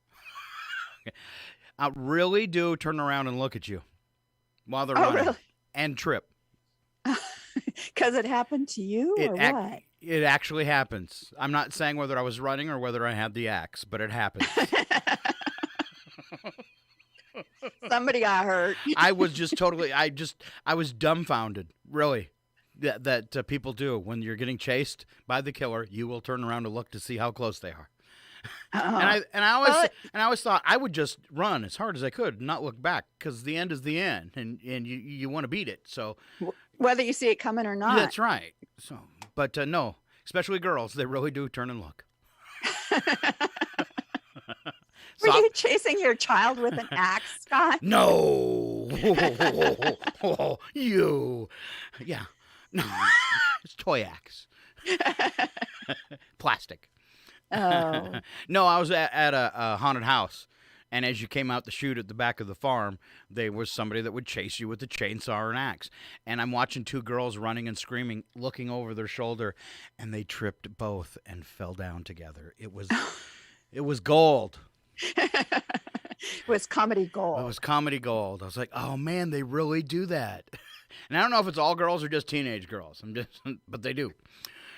really do turn around and look at you while they're running really? and trip. Because it happened to you or what? It actually happens. I'm not saying whether I was running or whether I had the axe, but it happens. Somebody got hurt. I was just totally, I was dumbfounded, really, that people do. When you're getting chased by the killer, you will turn around to look to see how close they are. And I always thought I would just run as hard as I could, and not look back, because the end is the end, and you want to beat it. So Whether you see it coming or not. that's right. So, but no, especially girls, they really do turn and look. Were you chasing your child with an axe, Scott? No, you, yeah, no, it's toy axe, plastic. Oh. No, I was at a haunted house, and as you came out the chute at the back of the farm, there was somebody that would chase you with a chainsaw or an axe. And I'm watching two girls running and screaming, looking over their shoulder, and they tripped both and fell down together. It was gold. It was comedy gold. It was comedy gold. I was like, oh man, they really do that. And I don't know if it's all girls or just teenage girls. But they do.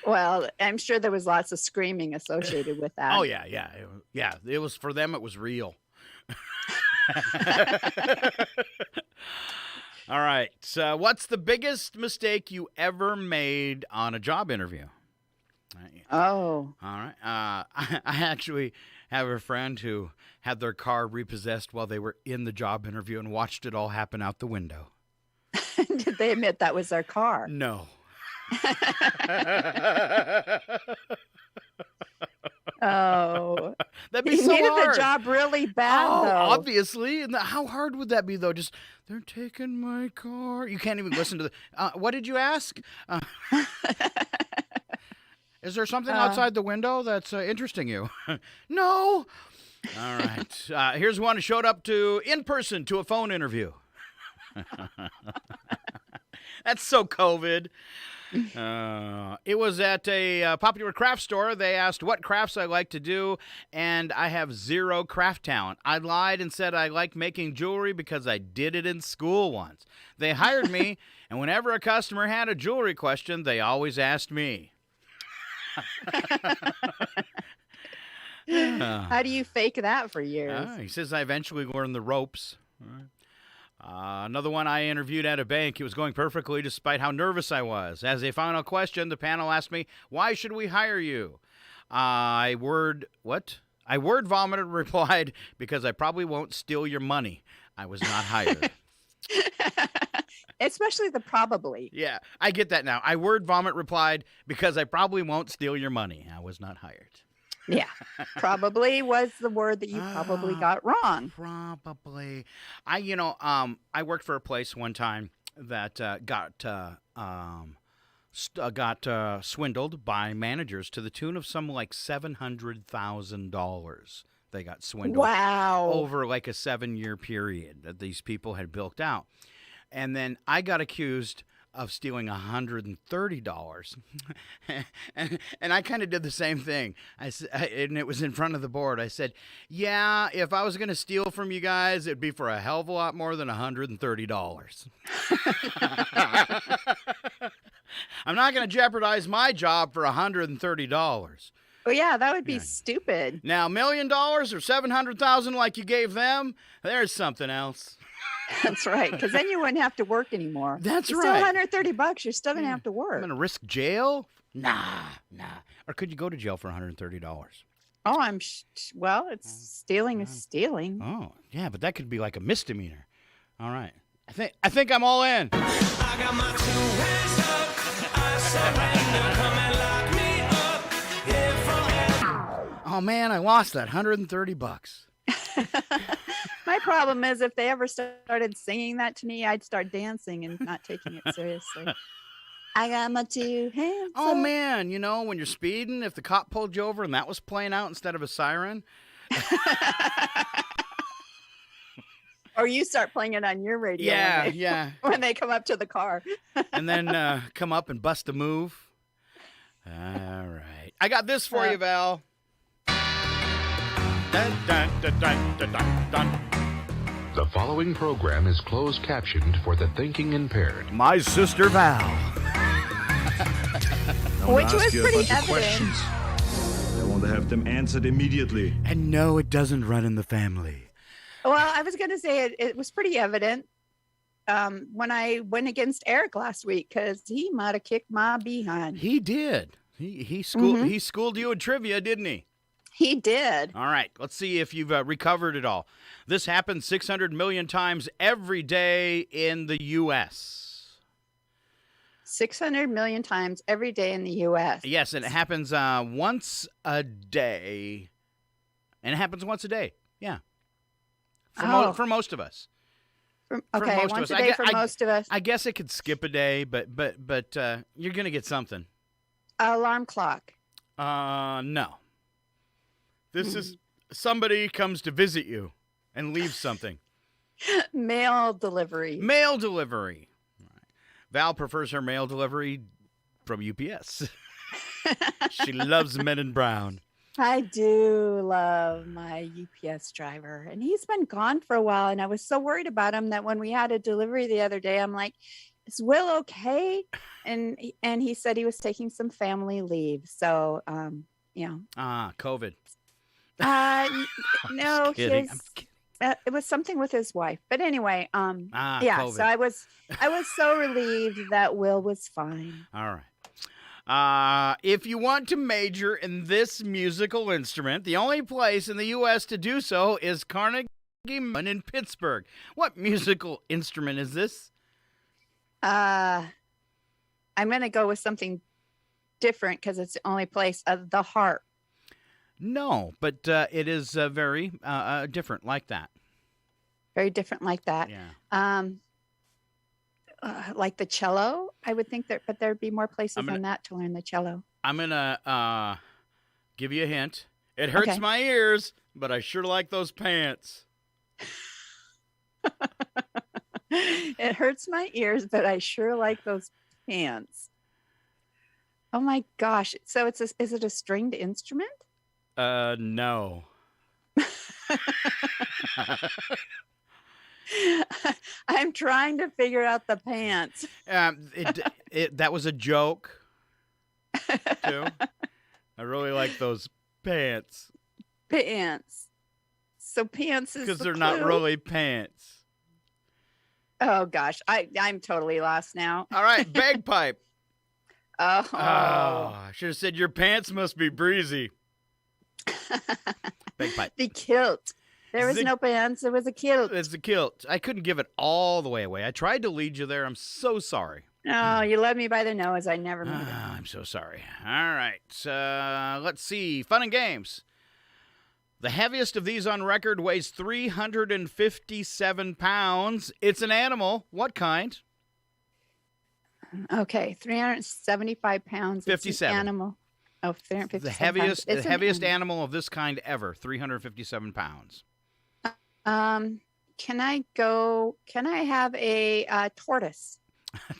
Well, I'm sure there was lots of screaming associated with that. Oh yeah. It was for them. It was real. All right. So, what's the biggest mistake you ever made on a job interview? Oh. All right. I actually have a friend who had their car repossessed while they were in the job interview and watched it all happen out the window. Did they admit that was their car? No. Oh. That'd be He so needed hard. the job really bad, Oh, though. obviously. And how hard would that be, though? Just, they're taking my car. You can't even listen to the... what did you ask? Is there something outside the window that's interesting you? No. All right. Here's one who showed up in person to a phone interview. That's so COVID. It was at a popular craft store. They asked what crafts I like to do, and I have zero craft talent. I lied and said I like making jewelry because I did it in school once. They hired me, and whenever a customer had a jewelry question, they always asked me. How do you fake that for years? He says I eventually learned the ropes. All right. Another one I interviewed at a bank. It was going perfectly despite how nervous I was. As a final question, the panel asked me, why should we hire you? I word vomited replied, because I probably won't steal your money. I was not hired. Especially the probably. Yeah, I get that now. I word vomit replied, because I probably won't steal your money. I was not hired. Yeah. Probably was the word that you probably got wrong. Probably. I worked for a place one time that got swindled by managers to the tune of some like $700,000. They got swindled. Wow. Over like a 7-year period that these people had built out. And then I got accused of stealing $130. and I kind of did the same thing. And it was in front of the board. I said, yeah, if I was going to steal from you guys, it'd be for a hell of a lot more than $130. I'm not going to jeopardize my job for $130. Well, yeah, that would be stupid. Now, $1 million or $700,000 like you gave them, there's something else. That's right, because then you wouldn't have to work anymore. That's It's right. Still $130. You're still gonna have to work. I'm going to risk jail? Nah. Or could you go to jail for $130? Oh, well, it's stealing is stealing. Oh, yeah, but that could be like a misdemeanor. All right. I think I'm all in. I got my 2 hands up. I surrender. Come and lock me up. Here from Oh man, I lost that $130. My problem is if they ever started singing that to me, I'd start dancing and not taking it seriously. I got my 2 hands Oh up. man, when you're speeding, if the cop pulled you over and that was playing out instead of a siren. Or you start playing it on your radio Yeah. when they come up to the car. And then come up and bust a move. All right. I got this for you, Val. Dun, dun, dun, dun, dun, dun, dun. The following program is closed captioned for the thinking impaired. My sister Val. Which was pretty evident. I want to have them answered immediately. And no, it doesn't run in the family. Well, I was going to say it was pretty evident when I went against Eric last week because he might have kicked my behind. He did. He schooled you in trivia, didn't he? He did. All right. Let's see if you've recovered it all. This happens 600 million times every day in the U.S. 600 million times every day in the U.S. Yes, and it happens once a day. And it happens once a day. Yeah. For most of us. Okay, once a day for most of us. I guess it could skip a day, but you're going to get something. Alarm clock. No. This is somebody comes to visit you and leaves something. Mail delivery. Mail delivery. All right. Val prefers her mail delivery from UPS. She loves Men in Brown. I do love my UPS driver, and he's been gone for a while, and I was so worried about him that when we had a delivery the other day, I'm like, is Will okay? And he said he was taking some family leave. So, COVID. No, I'm kidding. it was something with his wife. But anyway, COVID. so I was so relieved that Will was fine. All right. If you want to major in this musical instrument, the only place in the U.S. to do so is Carnegie Mellon in Pittsburgh. What musical instrument is this? I'm going to go with something different because it's the only place. The harp. No, but it is very different like that. Very different like that. Yeah. Like the cello, I would think but there'd be more places than that to learn the cello. I'm going to give you a hint. It hurts my ears, but I sure like those pants. It hurts my ears, but I sure like those pants. Oh my gosh. So is it a stringed instrument? No. I'm trying to figure out the pants. That was a joke, too. I really like those pants. Pants. So pants is because they're clue. not really pants. Oh gosh, I'm totally lost now. All right, bagpipe. Oh, I should have said your pants must be breezy. Bagpipe. The kilt. There was no pants. It was a kilt. It's a kilt. I couldn't give it all the way away. I tried to lead you there. I'm so sorry. No, you led me by the nose. I never made it. I'm so sorry. All right. Let's see. Fun and games. The heaviest of these on record weighs 357 pounds. It's an animal. What kind? Okay, 375 pounds. 57. It's an animal. Oh, 357 The heaviest, pounds. the heaviest animal of this kind ever. 357 pounds. Can I have a tortoise?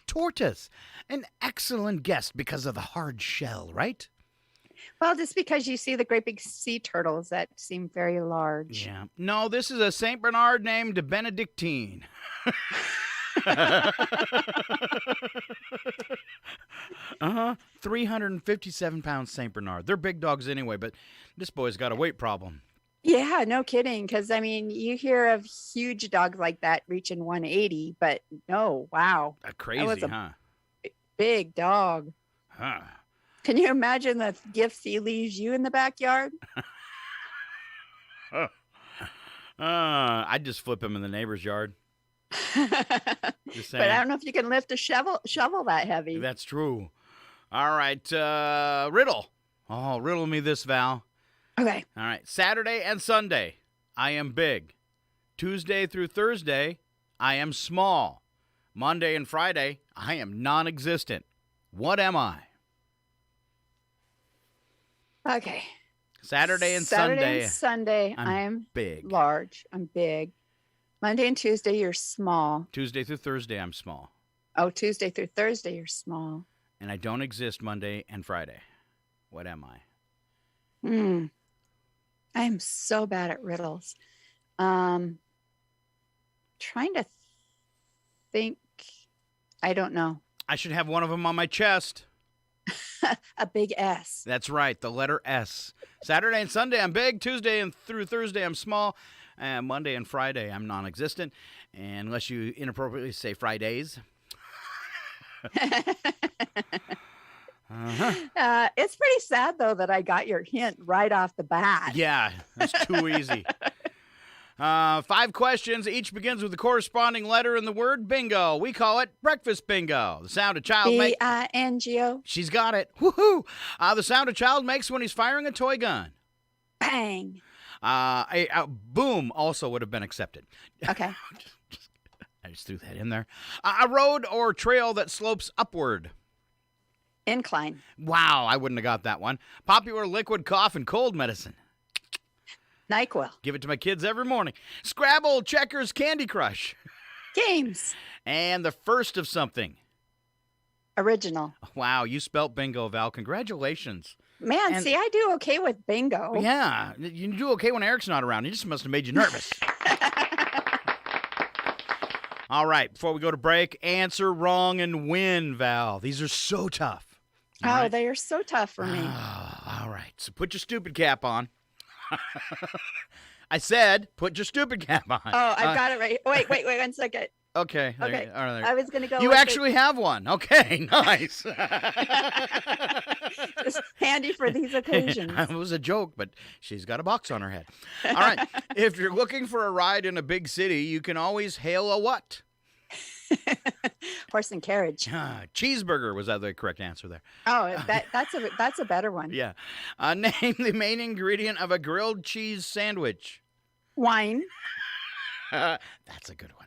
Tortoise. An excellent guess because of the hard shell, right? Well, just because you see the great big sea turtles that seem very large. Yeah. No, this is a St. Bernard named Benedictine. 357 pounds St. Bernard. They're big dogs anyway, but this boy's got a weight problem. Yeah, no kidding. Because, I mean, you hear of huge dogs like that reaching 180, but no, wow. Crazy, huh? Big dog. Huh. Can you imagine the gifts he leaves you in the backyard? I'd just flip him in the neighbor's yard. Just saying. But I don't know if you can lift a shovel that heavy. That's true. All right, riddle. Oh, riddle me this, Val. Okay. All right, Saturday and Sunday, I am big. Tuesday through Thursday, I am small. Monday and Friday, I am non-existent. What am I? Okay. Saturday and Sunday, I am big. large. I'm big. Monday and Tuesday, you're small. Tuesday through Thursday, I'm small. Oh, Tuesday through Thursday, you're small. And I don't exist Monday and Friday. What am I? I am so bad at riddles. Trying to think. I don't know. I should have one of them on my chest. A big S. That's right, the letter S. Saturday and Sunday, I'm big. Tuesday and through Thursday, I'm small. And Monday and Friday, I'm non-existent. And unless you inappropriately say Fridays. It's pretty sad, though, that I got your hint right off the bat. Yeah, that's too easy. 5 questions. Each begins with the corresponding letter in the word bingo. We call it breakfast bingo. The sound a child makes. B-I-N-G-O. She's got it. Woohoo! The sound a child makes when he's firing a toy gun. Bang. A boom also would have been accepted. Okay. I just threw that in there. A road or trail that slopes upward. Incline. Wow, I wouldn't have got that one. Popular liquid cough and cold medicine. NyQuil. Give it to my kids every morning. Scrabble, checkers, Candy Crush. Games. And the first of something. Original. Wow, you spelt bingo, Val. Congratulations. Man, And- see, I do okay with bingo. Yeah, you do okay when Eric's not around. He just must have made you nervous. All right, before we go to break, answer wrong and win, Val. These are so tough. All right? They are so tough for me. All right, so put your stupid cap on. I said, put your stupid cap on. Oh, I've got it right. Wait, 1 second. Okay. there Okay. you- all right. I was going to go You with actually have one. Okay, nice. It's handy for these occasions. It was a joke, but she's got a box on her head. All right. If you're looking for a ride in a big city, you can always hail a what? Horse and carriage. Cheeseburger was that the correct answer there. Oh, that's a better one. Yeah. Name the main ingredient of a grilled cheese sandwich. Wine. That's a good one.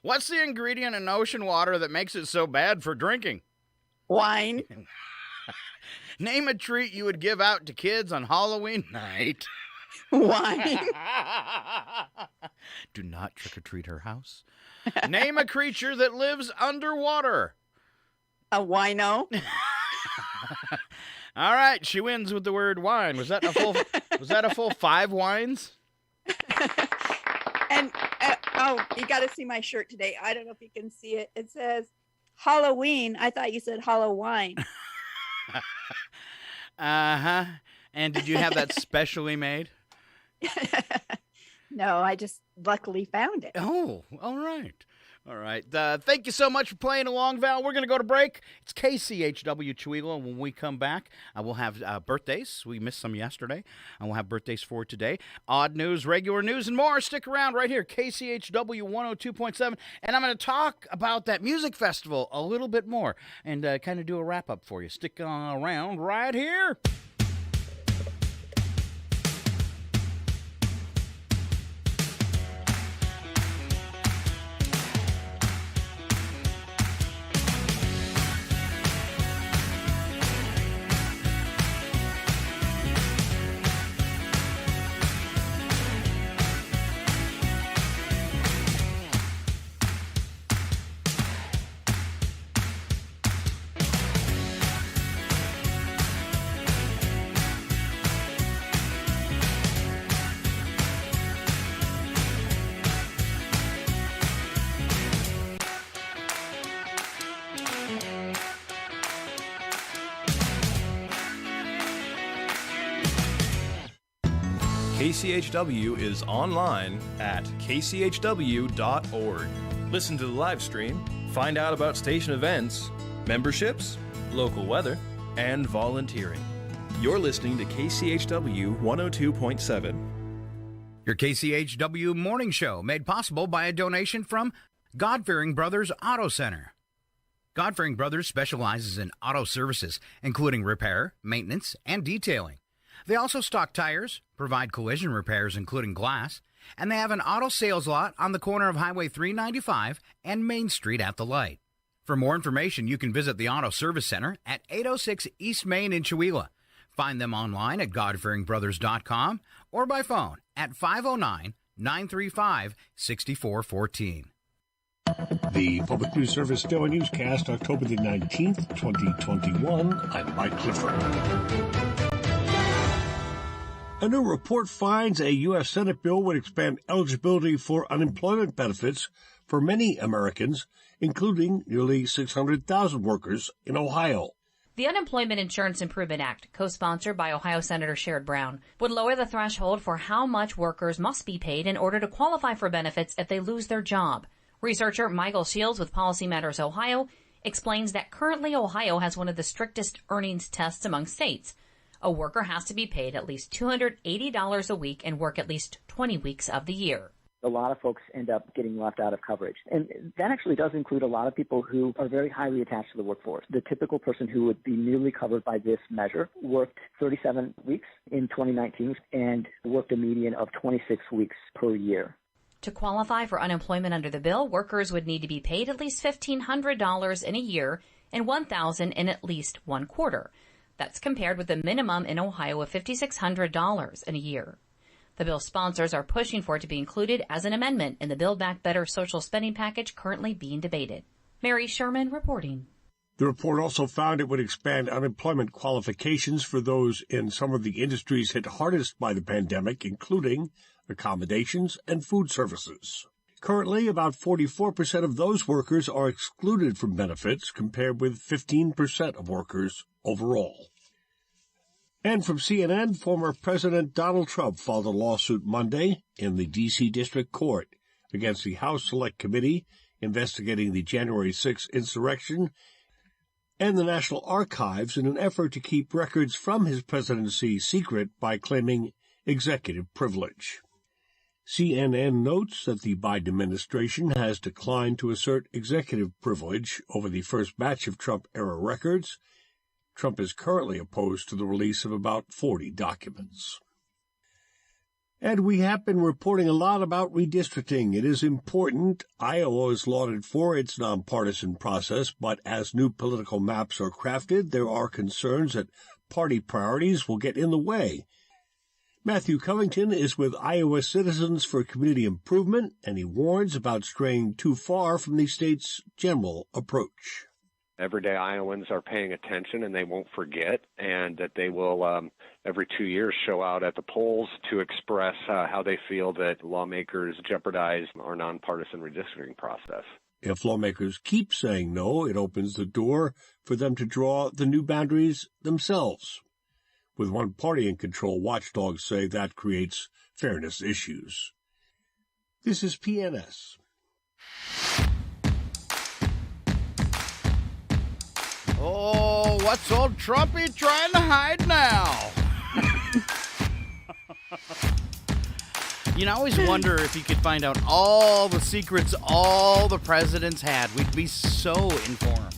What's the ingredient in ocean water that makes it so bad for drinking? Wine. Name a treat you would give out to kids on Halloween night. Wine. Do not trick-or-treat her house. Name a creature that lives underwater. A wino. All right, she wins with the word wine. Was that a full 5 wines? And you got to see my shirt today. I don't know if you can see it. It says Halloween. I thought you said hollow wine. Uh-huh. And did you have that specially made? No, I just luckily found it. Oh, all right. All right. Thank you so much for playing along, Val. We're going to go to break. It's KCHW Chihuahua. When we come back, we'll have birthdays. We missed some yesterday. And we'll have birthdays for today. Odd news, regular news, and more. Stick around right here, KCHW 102.7. And I'm going to talk about that music festival a little bit more and kind of do a wrap-up for you. Stick around right here. KCHW is online at kchw.org. Listen to the live stream, find out about station events, memberships, local weather, and volunteering. You're listening to KCHW 102.7. Your KCHW Morning Show, made possible by a donation from God-Fearing Brothers Auto Center. God-Fearing Brothers specializes in auto services, including repair, maintenance, and detailing. They also stock tires, provide collision repairs including glass, and they have an auto sales lot on the corner of Highway 395 and Main Street at the light. For more information, you can visit the Auto Service Center at 806 East Main in Chihuahua. Find them online at godfearingbrothers.com or by phone at 935-6414. The Public News Service Daily Newscast, October the 19th, 2021. I'm Mike Clifford. A new report finds a U.S. Senate bill would expand eligibility for unemployment benefits for many Americans, including nearly 600,000 workers in Ohio. The Unemployment Insurance Improvement Act, co-sponsored by Ohio Senator Sherrod Brown, would lower the threshold for how much workers must be paid in order to qualify for benefits if they lose their job. Researcher Michael Shields with Policy Matters Ohio explains that currently Ohio has one of the strictest earnings tests among states. A worker has to be paid at least $280 a week and work at least 20 weeks of the year. A lot of folks end up getting left out of coverage. And that actually does include a lot of people who are very highly attached to the workforce. The typical person who would be newly covered by this measure worked 37 weeks in 2019 and worked a median of 26 weeks per year. To qualify for unemployment under the bill, workers would need to be paid at least $1,500 in a year and $1,000 in at least 1 quarter. That's compared with the minimum in Ohio of $5,600 in a year. The bill's sponsors are pushing for it to be included as an amendment in the Build Back Better social spending package currently being debated. Mary Sherman reporting. The report also found it would expand unemployment qualifications for those in some of the industries hit hardest by the pandemic, including accommodations and food services. Currently, about 44% of those workers are excluded from benefits, compared with 15% of workers overall. And from CNN, former President Donald Trump filed a lawsuit Monday in the D.C. District Court against the House Select Committee investigating the January 6th insurrection and the National Archives in an effort to keep records from his presidency secret by claiming executive privilege. CNN notes that the Biden administration has declined to assert executive privilege over the first batch of Trump-era records. Trump is currently opposed to the release of about 40 documents. And we have been reporting a lot about redistricting. It is important. Iowa is lauded for its nonpartisan process, but as new political maps are crafted, there are concerns that party priorities will get in the way. Matthew Covington is with Iowa Citizens for Community Improvement, and he warns about straying too far from the state's general approach. Everyday Iowans are paying attention and they won't forget, and that they will every 2 years show out at the polls to express how they feel that lawmakers jeopardize our nonpartisan redistricting process. If lawmakers keep saying no, it opens the door for them to draw the new boundaries themselves. With one party in control, watchdogs say that creates fairness issues. This is PNS. Oh, what's old Trumpy trying to hide now? You know, I always wonder if you could find out all the secrets all the presidents had. We'd be so informed.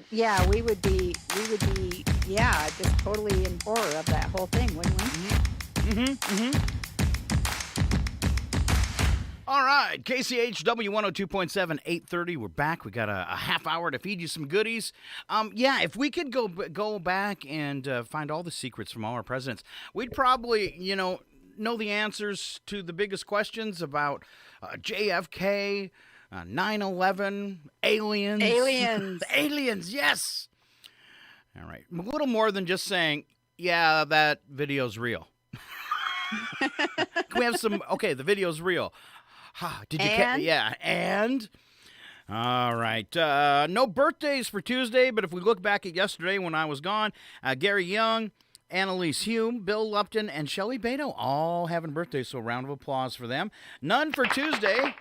Yeah, we would be, just totally in horror of that whole thing, wouldn't we? All right, KCHW 102.7, 8:30. We're back. We got a half hour to feed you some goodies. If we could go back and find all the secrets from all our presidents, we'd probably, know the answers to the biggest questions about JFK, 9/11, aliens. Aliens, yes. All right. A little more than just saying, yeah, that video's real. Can we have some, okay, the video's real. Did you and? All right. No birthdays for Tuesday, but if we look back at yesterday when I was gone, Gary Young, Annalise Hume, Bill Lupton, and Shelley Beto all having birthdays, so a round of applause for them. None for Tuesday,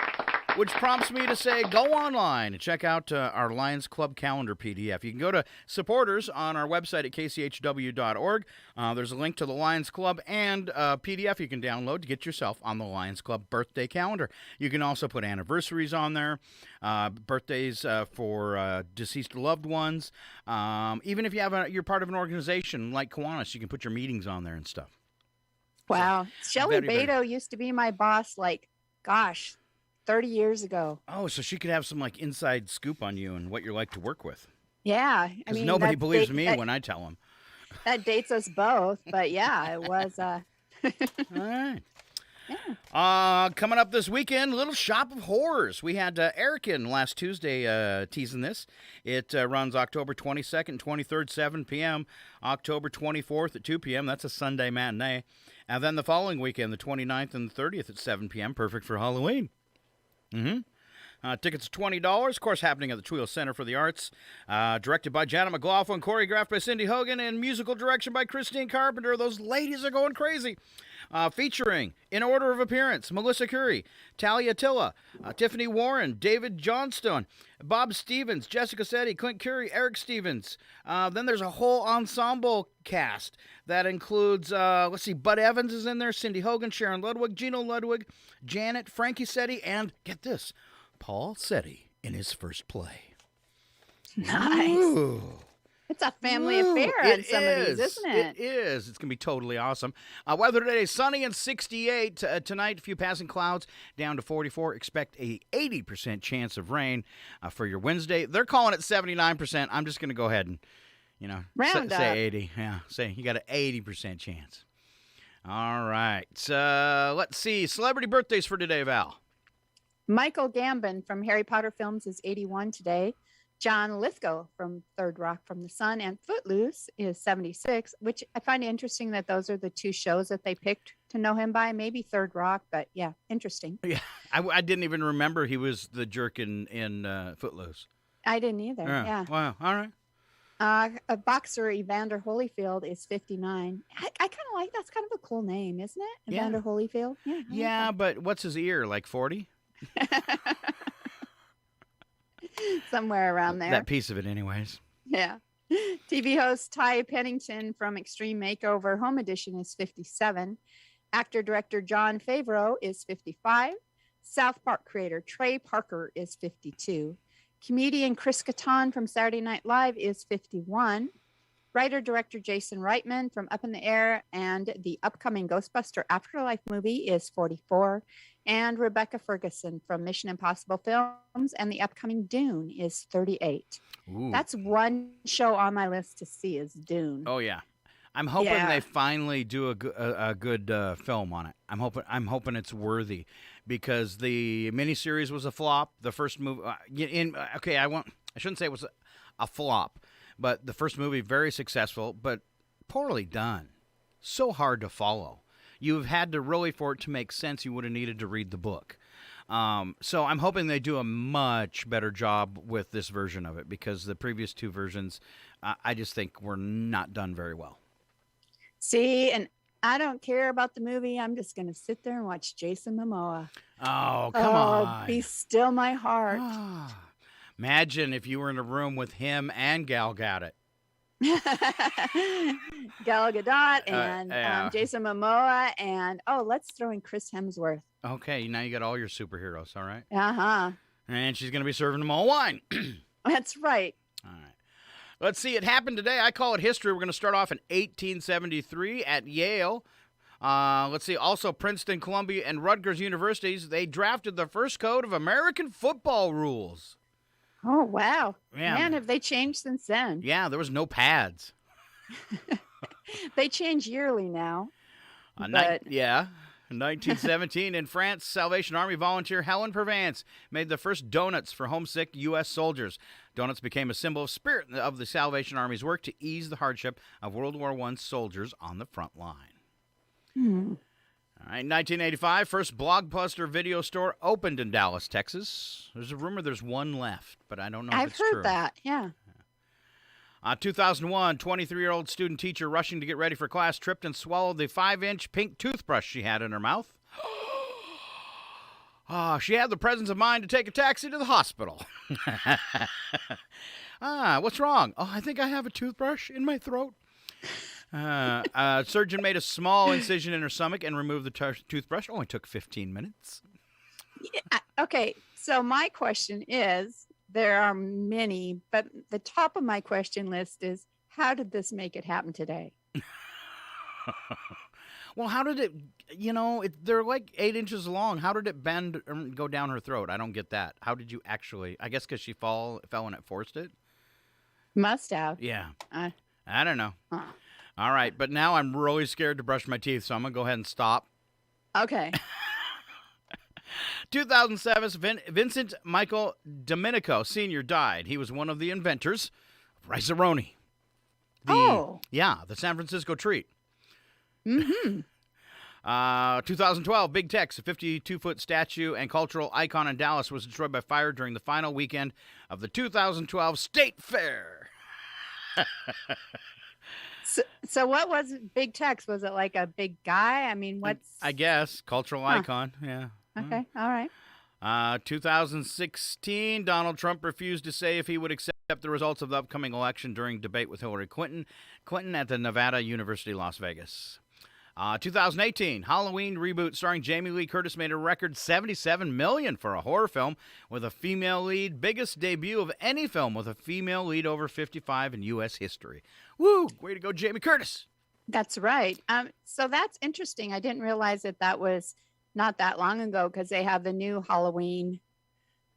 which prompts me to say go online and check out our Lions Club calendar PDF. You can go to supporters on our website at kchw.org. There's a link to the Lions Club and PDF you can download to get yourself on the Lions Club birthday calendar. You can also put anniversaries on there, birthdays for deceased loved ones. Even if you're part of an organization like Kiwanis, you can put your meetings on there and stuff. Wow. So, Shelley Beto used to be my boss, 30 years ago. Oh, so she could have some inside scoop on you and what you're like to work with. Yeah. Because nobody believes me when I tell them. That dates us both, but yeah, it was. All right. Yeah. Coming up this weekend, Little Shop of Horrors. We had Eric in last Tuesday teasing this. It runs October 22nd, 23rd, 7 p.m., October 24th at 2 p.m. That's a Sunday matinee. And then the following weekend, the 29th and the 30th at 7 p.m., perfect for Halloween. Tickets are $20, of course, happening at the Tweel Center for the Arts. Directed by Janet McLaughlin, choreographed by Cindy Hogan, and musical direction by Christine Carpenter. Those ladies are going crazy. Featuring, in order of appearance, Melissa Curry, Talia Tilla, Tiffany Warren, David Johnstone, Bob Stevens, Jessica Setti, Clint Curry, Eric Stevens. Then there's a whole ensemble cast that includes, Bud Evans is in there, Cindy Hogan, Sharon Ludwig, Gino Ludwig, Janet, Frankie Setti, and, get this, Paul Setti in his first play. Nice. Ooh. It's a family affair on some of these, isn't it? It is. It's going to be totally awesome. Weather today, sunny and 68. Tonight, a few passing clouds, down to 44. Expect a 80% chance of rain for your Wednesday. They're calling it 79%. I'm just going to go ahead and, Round up. say 80. Yeah, say you got an 80% chance. All right. Let's see. Celebrity birthdays for today, Val. Michael Gambon from Harry Potter films is 81 today. John Lithgow from Third Rock from the Sun and Footloose is 76, which I find interesting that those are the two shows that they picked to know him by. Maybe Third Rock, but yeah, interesting. Yeah, I didn't even remember he was the jerk in Footloose. I didn't either, yeah. Wow, all right. A boxer, Evander Holyfield, is 59. I kind of like that's kind of a cool name, isn't it? Yeah. Evander Holyfield? Yeah. Yeah, but what's his ear, like 40? Somewhere around there. That piece of it, anyways. Yeah. TV host Ty Pennington from Extreme Makeover Home Edition is 57. Actor-director Jon Favreau is 55. South Park creator Trey Parker is 52. Comedian Chris Kattan from Saturday Night Live is 51. Writer-director Jason Reitman from Up in the Air and the upcoming Ghostbuster Afterlife movie is 44. And Rebecca Ferguson from Mission Impossible Films and the upcoming Dune is 38. Ooh. That's one show on my list to see is Dune. Oh, yeah. I'm hoping they finally do a good film on it. I'm hoping it's worthy because the miniseries was a flop. The first movie, I shouldn't say it was a flop, but the first movie very successful, but poorly done. So hard to follow. You've had to really, for it to make sense, you would have needed to read the book. So I'm hoping they do a much better job with this version of it because the previous two versions, I just think were not done very well. See, and I don't care about the movie. I'm just going to sit there and watch Jason Momoa. Oh, come on. Be still my heart. Imagine if you were in a room with him and Gal Gadot. Gal Gadot and Jason Momoa and let's throw in Chris Hemsworth. Okay, now you got all your superheroes, all right? Uh-huh. And she's going to be serving them all wine. That's right. All right. Let's see. It happened today. I call it history. We're going to start off in 1873 at Yale. Let's see. Also, Princeton, Columbia, and Rutgers universities, they drafted the first code of American football rules. Oh, wow. Yeah. Man, have they changed since then? Yeah, there was no pads. They change yearly now. In 1917, in France, Salvation Army volunteer Helen Purvance made the first donuts for homesick U.S. soldiers. Donuts became a symbol of spirit of the Salvation Army's work to ease the hardship of World War I soldiers on the front line. All right, 1985, first Blockbuster video store opened in Dallas, Texas. There's a rumor there's one left, but I don't know if it's true. I've heard that, yeah. 2001, 23-year-old student teacher rushing to get ready for class tripped and swallowed the 5-inch pink toothbrush she had in her mouth. She had the presence of mind to take a taxi to the hospital. What's wrong? I think I have a toothbrush in my throat. A surgeon made a small incision in her stomach and removed the toothbrush. Only took 15 minutes. Yeah, okay, so my question is, there are many, but the top of my question list is, how did this make it happen today? Well, how did it, they're like 8 inches long. How did it bend and go down her throat? I don't get that. How did you actually, I guess because she fell and it forced it? Must have. Yeah. I don't know. All right, but now I'm really scared to brush my teeth, so I'm going to go ahead and stop. Okay. 2007, Vincent Michael Domenico Sr. died. He was one of the inventors of Rice-A-Roni. Yeah, the San Francisco treat. Mm-hmm. 2012, Big Tex, a 52-foot statue and cultural icon in Dallas, was destroyed by fire during the final weekend of the 2012 State Fair. So what was Big Tex? Was it like a big guy? I mean, what's... I guess, cultural icon, yeah. Okay, all right. 2016, Donald Trump refused to say if he would accept the results of the upcoming election during debate with Hillary Clinton at the Nevada University, Las Vegas. 2018, Halloween reboot starring Jamie Lee Curtis made a record $77 million for a horror film with a female lead, biggest debut of any film with a female lead over 55 in U.S. history. Woo! Way to go, Jamie Curtis. That's right. So that's interesting. I didn't realize that was not that long ago because they have the new Halloween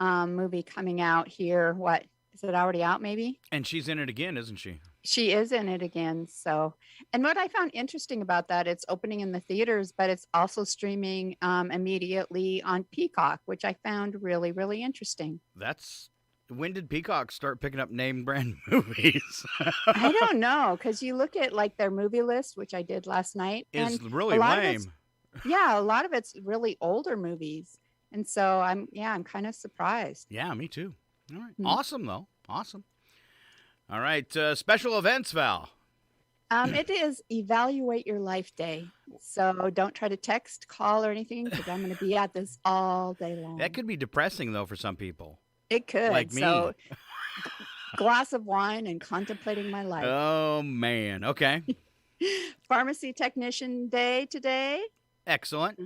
movie coming out here. What, is it already out maybe? And she's in it again, isn't she? She is in it again. So, and what I found interesting about that, it's opening in the theaters, but it's also streaming immediately on Peacock, which I found really, really interesting. When did Peacock start picking up name brand movies? I don't know, because you look at like their movie list, which I did last night. It's really lame. Yeah, a lot of it's really older movies. And so I'm kind of surprised. Yeah, me too. All right. Awesome, though. Awesome. All right. Special events, Val. It is Evaluate Your Life Day. So don't try to text, call, or anything because I'm going to be at this all day long. That could be depressing, though, for some people. It could. Like me. So glass of wine and contemplating my life. Oh, man. Okay. Pharmacy Technician Day today. Excellent.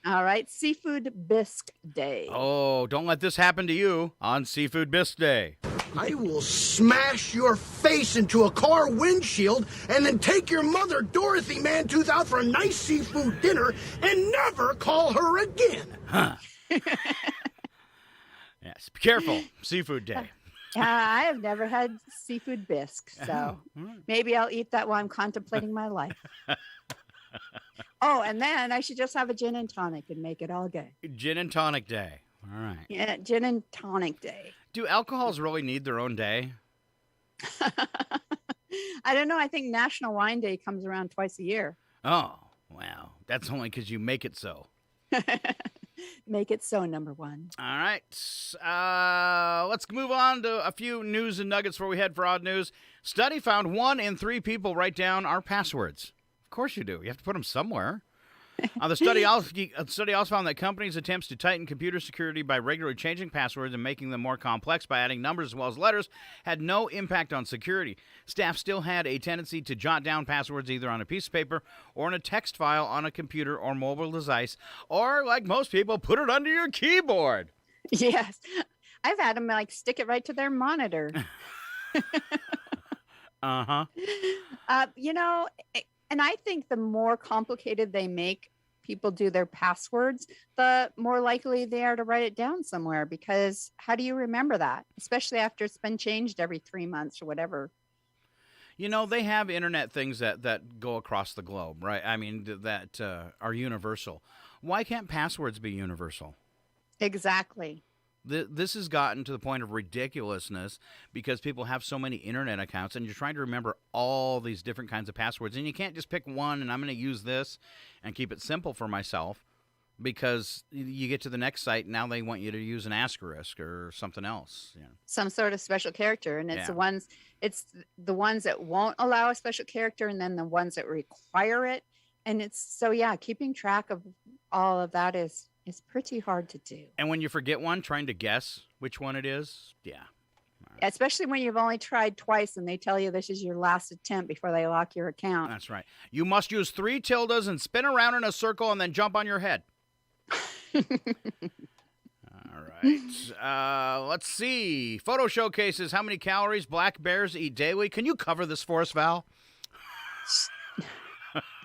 All right. Seafood Bisque Day. Oh, don't let this happen to you on Seafood Bisque Day. I will smash your face into a car windshield and then take your mother, Dorothy Mantooth, out for a nice seafood dinner and never call her again. Huh. Yes, be careful. Seafood Day. I have never had seafood bisque, so maybe I'll eat that while I'm contemplating my life. Oh, and then I should just have a gin and tonic and make it all good. Gin and tonic day. All right. Yeah, gin and tonic day. Do alcohols really need their own day? I don't know. I think National Wine Day comes around twice a year. Oh, wow. That's only because you make it so. Make it so, number one. All right. Let's move on to a few news and nuggets before we head for odd news. Study found 1 in 3 people write down our passwords. Of course you do. You have to put them somewhere. The study also found that companies' attempts to tighten computer security by regularly changing passwords and making them more complex by adding numbers as well as letters had no impact on security. Staff still had a tendency to jot down passwords either on a piece of paper or in a text file on a computer or mobile device, or, like most people, put it under your keyboard. Yes. I've had them, stick it right to their monitor. Uh-huh. And I think the more complicated they make people do their passwords, the more likely they are to write it down somewhere, because how do you remember that? Especially after it's been changed every 3 months or whatever. They have internet things that go across the globe, right? I mean, that are universal. Why can't passwords be universal? Exactly. This has gotten to the point of ridiculousness because people have so many internet accounts and you're trying to remember all these different kinds of passwords. And you can't just pick one and I'm going to use this and keep it simple for myself, because you get to the next site and now they want you to use an asterisk or something else. Yeah. Some sort of special character. And it's the ones that won't allow a special character and then the ones that require it. And keeping track of all of that is pretty hard to do. And when you forget one, trying to guess which one it is, yeah. Right. Especially when you've only tried twice and they tell you this is your last attempt before they lock your account. That's right. You must use 3 tildes and spin around in a circle and then jump on your head. All right. Let's see. Photo showcases how many calories black bears eat daily. Can you cover this for us, Val?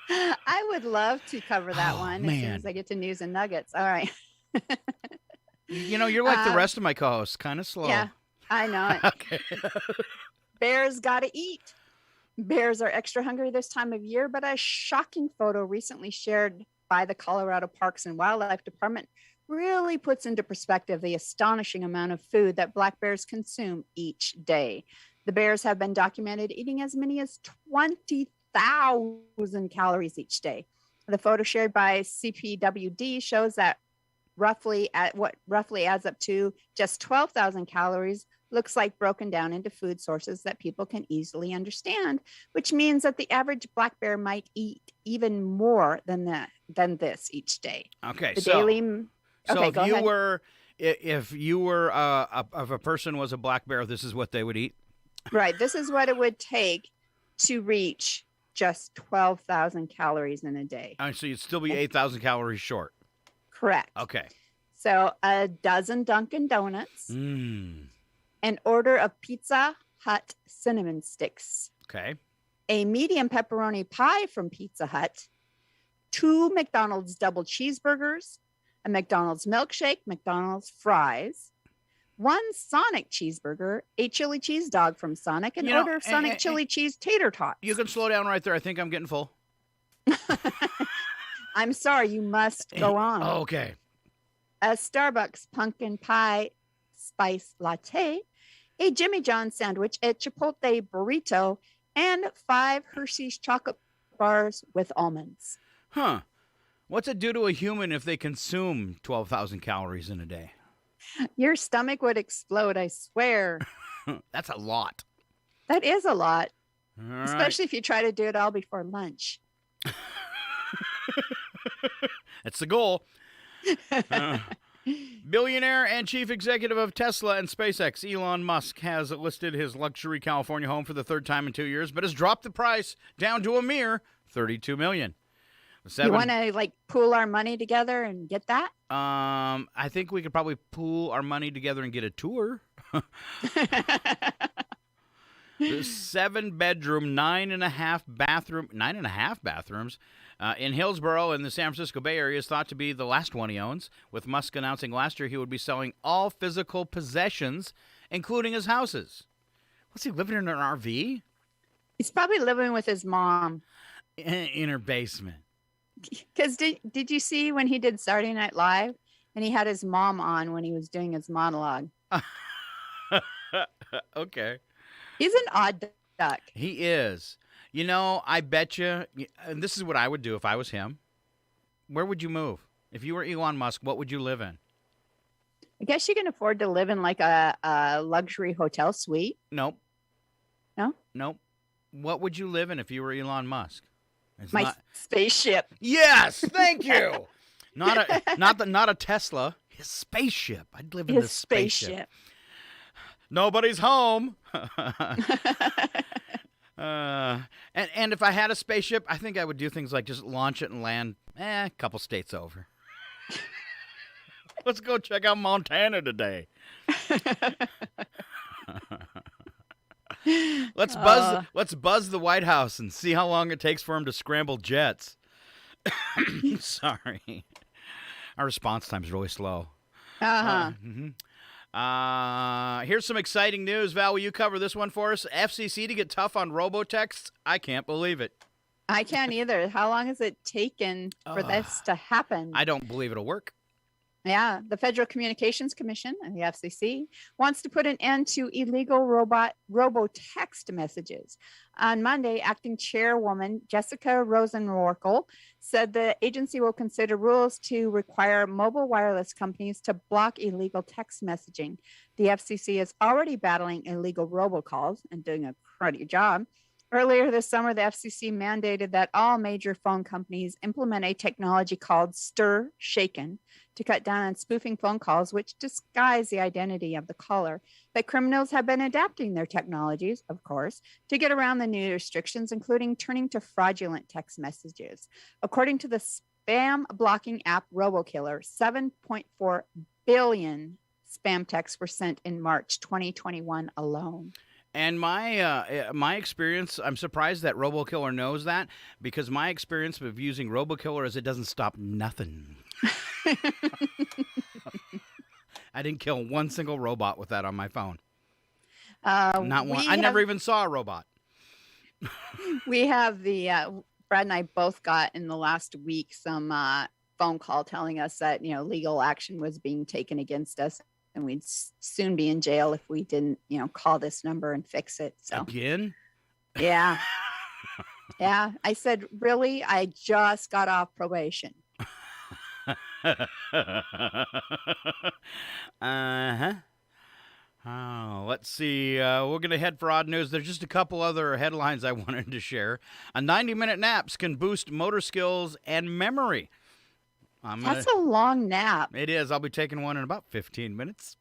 I would love to cover that one man. As soon as I get to news and nuggets. All right. You're like the rest of my co-hosts, kind of slow. Yeah, I know it. Okay. Bears gotta eat. Bears are extra hungry this time of year, but a shocking photo recently shared by the Colorado Parks and Wildlife Department really puts into perspective the astonishing amount of food that black bears consume each day. The bears have been documented eating as many as 20,000 calories each day. The photo shared by CPWD shows that roughly adds up to just 12,000 calories looks like broken down into food sources that people can easily understand, which means that the average black bear might eat even more than this each day. Okay, The so daily. so Okay, if go you ahead. were if you were if a person was a black bear, this is what they would eat. Right. This is what it would take to reach just 12,000 calories in a day. All right, so you'd still be 8,000 calories short. Correct. Okay. So a dozen Dunkin' Donuts, Mm. an order of Pizza Hut cinnamon sticks, Okay. a medium pepperoni pie from Pizza Hut, 2 McDonald's double cheeseburgers, a McDonald's milkshake, McDonald's fries, 1 Sonic cheeseburger, a chili cheese dog from Sonic, an You know, order of Sonic chili cheese tater tots. You can slow down right there. I think I'm getting full. I'm sorry, you must go on. Oh, okay. A Starbucks pumpkin pie spice latte, a Jimmy John's sandwich, a Chipotle burrito, and 5 Hershey's chocolate bars with almonds. Huh. What's it do to a human if they consume 12,000 calories in a day? Your stomach would explode, I swear. That's a lot. That is a lot, All right. especially if you try to do it all before lunch. That's the goal. Billionaire and chief executive of Tesla and SpaceX, Elon Musk, has listed his luxury California home for the 3rd time in 2 years, but has dropped the price down to a mere $32 million. You want to pool our money together and get that? I think we could probably pool our money together and get a tour. The 7-bedroom, 9.5 bathrooms in Hillsborough in the San Francisco Bay Area is thought to be the last one he owns, with Musk announcing last year he would be selling all physical possessions, including his houses. What's he living in an RV? He's probably living with his mom. In her basement. Because did you see when he did Saturday Night Live and he had his mom on when he was doing his monologue? Okay. He's an odd duck. He is. You know, I bet you, and this is what I would do if I was him. Where would you move? If you were Elon Musk, what would you live in? I guess you can afford to live in like a luxury hotel suite. Nope. No? Nope. What would you live in if you were Elon Musk? It's My spaceship. Yes, thank you. Not a Tesla. His spaceship. I'd live in His the spaceship. spaceship. Nobody's home. And if I had a spaceship, I think I would do things like just launch it and land a couple states over. Let's go check out Montana today. Let's buzz the White House and see how long it takes for him to scramble jets. Sorry. Our response time's really slow. Here's some exciting news. Val, will you cover this one for us? FCC to get tough on robotexts? I can't believe it. I can't either. How long has it taken for this to happen? I don't believe it'll work. Yeah, the Federal Communications Commission, the FCC, wants to put an end to illegal robo-text messages. On Monday, acting chairwoman Jessica Rosenworkel said the agency will consider rules to require mobile wireless companies to block illegal text messaging. The FCC is already battling illegal robocalls and doing a cruddy job. Earlier this summer, the FCC mandated that all major phone companies implement a technology called Stir Shaken to cut down on spoofing phone calls, which disguise the identity of the caller. But criminals have been adapting their technologies, of course, to get around the new restrictions, including turning to fraudulent text messages. According to the spam blocking app RoboKiller, 7.4 billion spam texts were sent in March 2021 alone. And my experience, I'm surprised that RoboKiller knows that, because my experience of using RoboKiller is it doesn't stop nothing. I didn't kill one single robot with that on my phone. Not one. I never even saw a robot. We have Brad and I both got in the last week some phone call telling us that, legal action was being taken against us and we'd soon be in jail if we didn't, call this number and fix it. So Again? yeah. Yeah. I said, really? I just got off probation. Uh-huh. Oh, let's see. We're going to head for odd news. There's just a couple other headlines I wanted to share. 90-minute naps can boost motor skills and memory. That's a long nap. It is. I'll be taking one in about 15 minutes.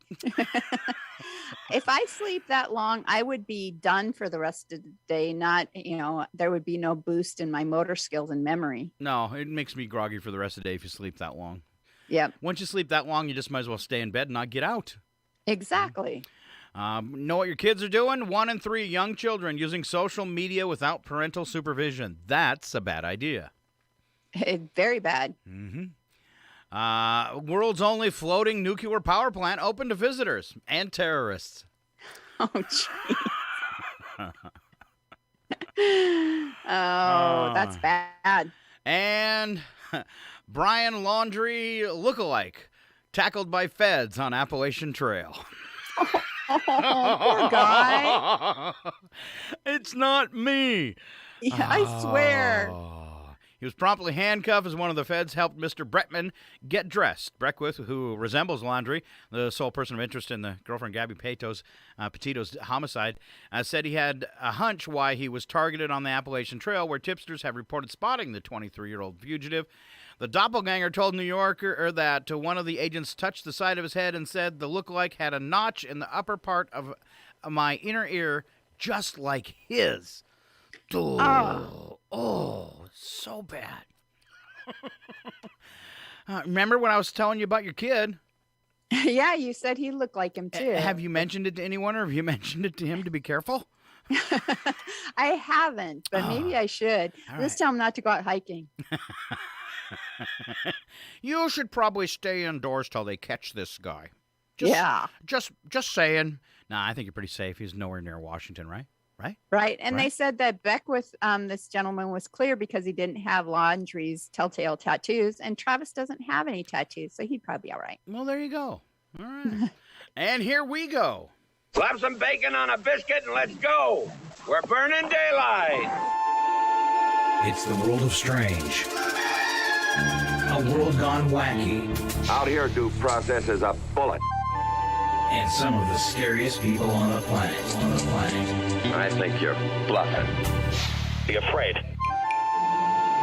If I sleep that long, I would be done for the rest of the day. Not, there would be no boost in my motor skills and memory. No, it makes me groggy for the rest of the day if you sleep that long. Yep. Once you sleep that long, you just might as well stay in bed and not get out. Exactly. Know what your kids are doing? 1 in 3 young children using social media without parental supervision. That's a bad idea. Very bad. Mm-hmm. World's only floating nuclear power plant open to visitors and terrorists. Oh, jeez. Oh, that's bad. And Brian Laundrie lookalike tackled by feds on Appalachian Trail. Oh, poor guy. It's not me. Yeah, I swear. He was promptly handcuffed as one of the feds helped Mr. Bretman get dressed. Beckwith, who resembles Laundrie, the sole person of interest in the girlfriend Gabby Petito's homicide, said he had a hunch why he was targeted on the Appalachian Trail, where tipsters have reported spotting the 23-year-old fugitive. The doppelganger told New Yorker that one of the agents touched the side of his head and said the lookalike had a notch in the upper part of my inner ear just like his. Oh, so bad. Remember when I was telling you about your kid? Yeah, you said he looked like him too. Have you mentioned it to anyone, or have you mentioned it to him to be careful? I haven't, but maybe I should. Just tell him not to go out hiking. You should probably stay indoors till they catch this guy. Just saying. Nah, I think you're pretty safe. He's nowhere near Washington, right? Right. And they said that Beckwith, this gentleman, was clear because he didn't have Laundrie's telltale tattoos, and Travis doesn't have any tattoos, so he'd probably be all right. Well, there you go. All right. And here we go. Slap some bacon on a biscuit and let's go. We're burning daylight. It's the world of strange. A world gone wacky. Out here, due process is a bullet. And some of the scariest people on the planet. I think you're bluffing. Be afraid.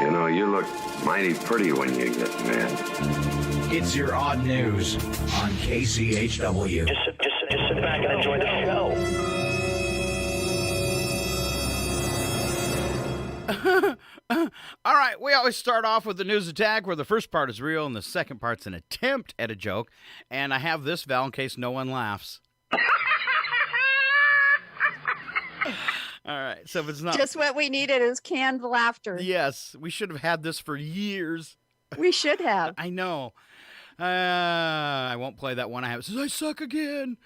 You know, you look mighty pretty when you get mad. It's your odd news on KCHW. Just sit back and enjoy the show. All right, we always start off with the news attack where the first part is real and the second part's an attempt at a joke. And I have this, Val, in case no one laughs. All right, so if it's not... Just what we needed is canned laughter. Yes, we should have had this for years. We should have. I know. I won't play that one I have. It says, I suck again.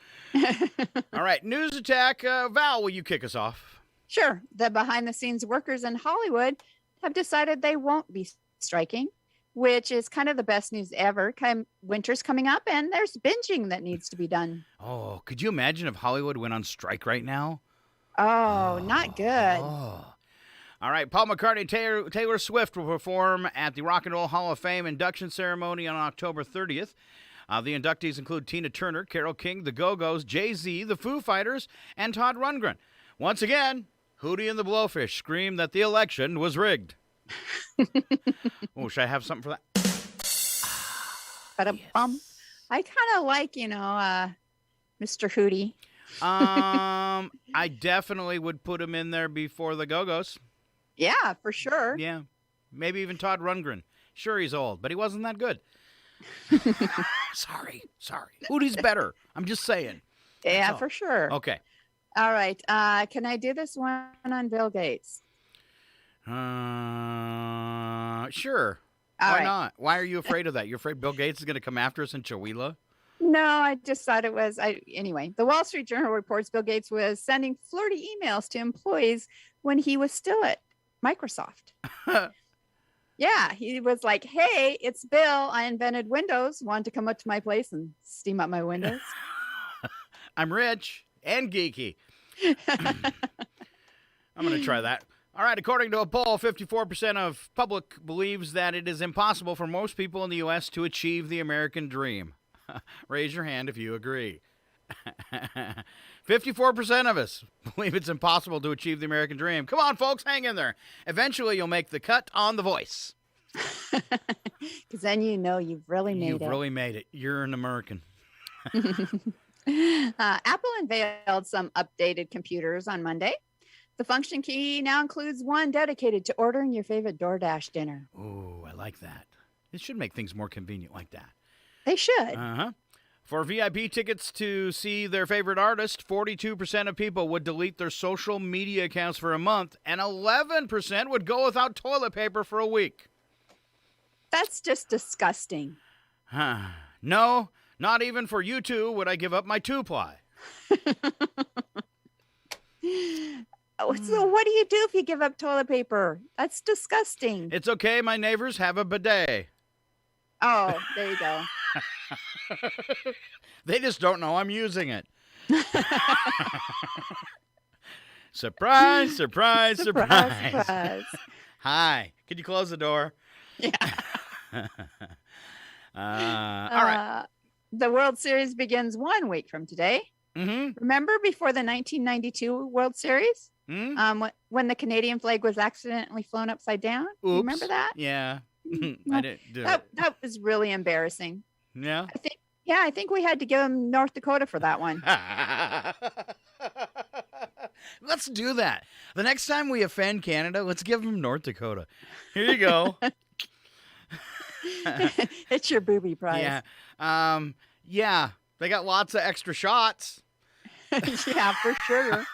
All right, news attack. Val, will you kick us off? Sure. The behind-the-scenes workers in Hollywood have decided they won't be striking, which is kind of the best news ever. Winter's coming up, and there's binging that needs to be done. Oh, could you imagine if Hollywood went on strike right now? Oh, not good. Oh. All right, Paul McCartney, Taylor Swift will perform at the Rock and Roll Hall of Fame induction ceremony on October 30th. The inductees include Tina Turner, Carole King, the Go-Go's, Jay-Z, the Foo Fighters, and Todd Rundgren. Once again, Hootie and the Blowfish screamed that the election was rigged. Oh, should I have something for that? Yes. I kind of like, Mr. Hootie. I definitely would put him in there before the Go-Go's. Yeah, for sure. Yeah, maybe even Todd Rundgren. Sure, he's old, but he wasn't that good. Sorry. Hootie's better. I'm just saying. Yeah, for sure. Okay. All right. Can I do this one on Bill Gates? Sure. Why not? Why are you afraid of that? You're afraid Bill Gates is going to come after us in Chihuahua? No, I just thought it was. Anyway, the Wall Street Journal reports Bill Gates was sending flirty emails to employees when he was still at Microsoft. Yeah, he was like, "Hey, it's Bill. I invented Windows. Want to come up to my place and steam up my windows?" I'm rich and geeky. I'm going to try that. All right, according to a poll, 54% of public believes that it is impossible for most people in the U.S. to achieve the American dream. Raise your hand if you agree. 54% of us believe it's impossible to achieve the American dream. Come on, folks, hang in there. Eventually, you'll make the cut on The Voice. Because then you know you've really made You've it. really made it. You're an American. Apple unveiled some updated computers on Monday. The function key now includes one dedicated to ordering your favorite DoorDash dinner. Ooh, I like that. It should make things more convenient like that. They should. Uh-huh. For VIP tickets to see their favorite artist, 42% of people would delete their social media accounts for a month, and 11% would go without toilet paper for a week. That's just disgusting. No, not even for you two would I give up my two-ply. So what do you do if you give up toilet paper? That's disgusting. It's okay, my neighbors have a bidet. Oh, there you go. They just don't know I'm using it. Surprise, surprise, surprise. Surprise. Hi. Could you close the door? Yeah. All right. The World Series begins 1 week from today. Mm-hmm. Remember before the 1992 World Series? Mm-hmm. When the Canadian flag was accidentally flown upside down? You remember that? Yeah. I didn't do it. That was really embarrassing. Yeah. I think we had to give them North Dakota for that one. Let's do that. The next time we offend Canada, let's give them North Dakota. Here you go. It's your booby prize. Yeah. Yeah. They got lots of extra shots. Yeah, for sure.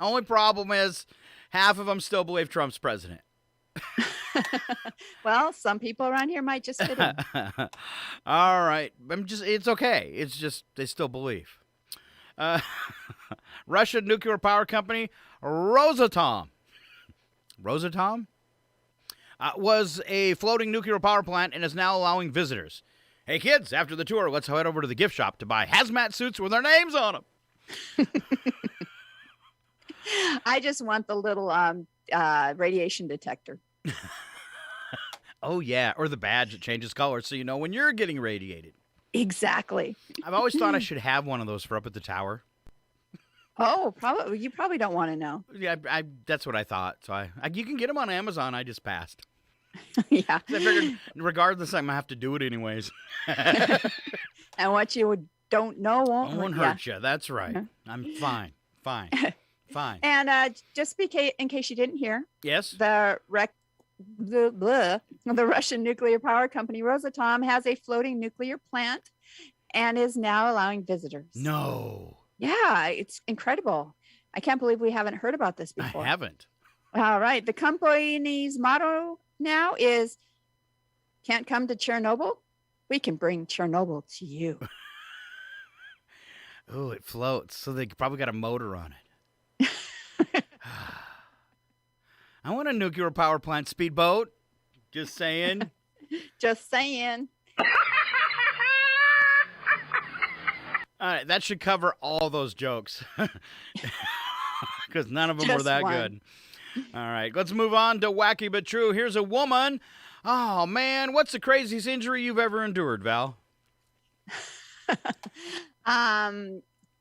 Only problem is half of them still believe Trump's president. Well, some people around here might just fit in. All right. It's okay. It's just they still believe. Russian nuclear power company Rosatom was a floating nuclear power plant and is now allowing visitors. Hey, kids, after the tour, let's head over to the gift shop to buy hazmat suits with our names on them. I just want the little radiation detector. Oh, yeah, or the badge that changes color so you know when you're getting radiated. Exactly. I've always thought I should have one of those for up at the tower. Oh, probably. You probably don't want to know. Yeah, that's what I thought. So you can get them on Amazon. I just passed. Yeah. I figured, regardless, I'm going to have to do it anyways. And what you don't know won't hurt you. That's right. I'm fine. Fine. And just in case you didn't hear, yes, the Russian nuclear power company Rosatom has a floating nuclear plant and is now allowing visitors. No. Yeah, it's incredible. I can't believe we haven't heard about this before. I haven't. All right. The company's motto now is, can't come to Chernobyl? We can bring Chernobyl to you. Oh, it floats. So they probably got a motor on it. I want a nuclear power plant speedboat. Just saying. Just saying. All right, that should cover all those jokes. Because none of them were that good. All right, let's move on to Wacky But True. Here's a woman. Oh, man, what's the craziest injury you've ever endured, Val?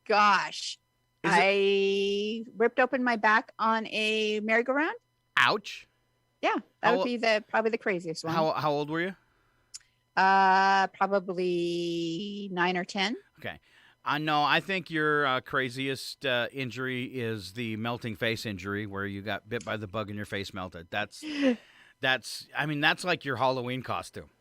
Gosh. I ripped open my back on a merry-go-round. Ouch. Yeah, that would be probably the craziest one. How old were you? Probably 9 or 10. Okay. No, I think your craziest injury is the melting face injury where you got bit by the bug and your face melted. That's like your Halloween costume.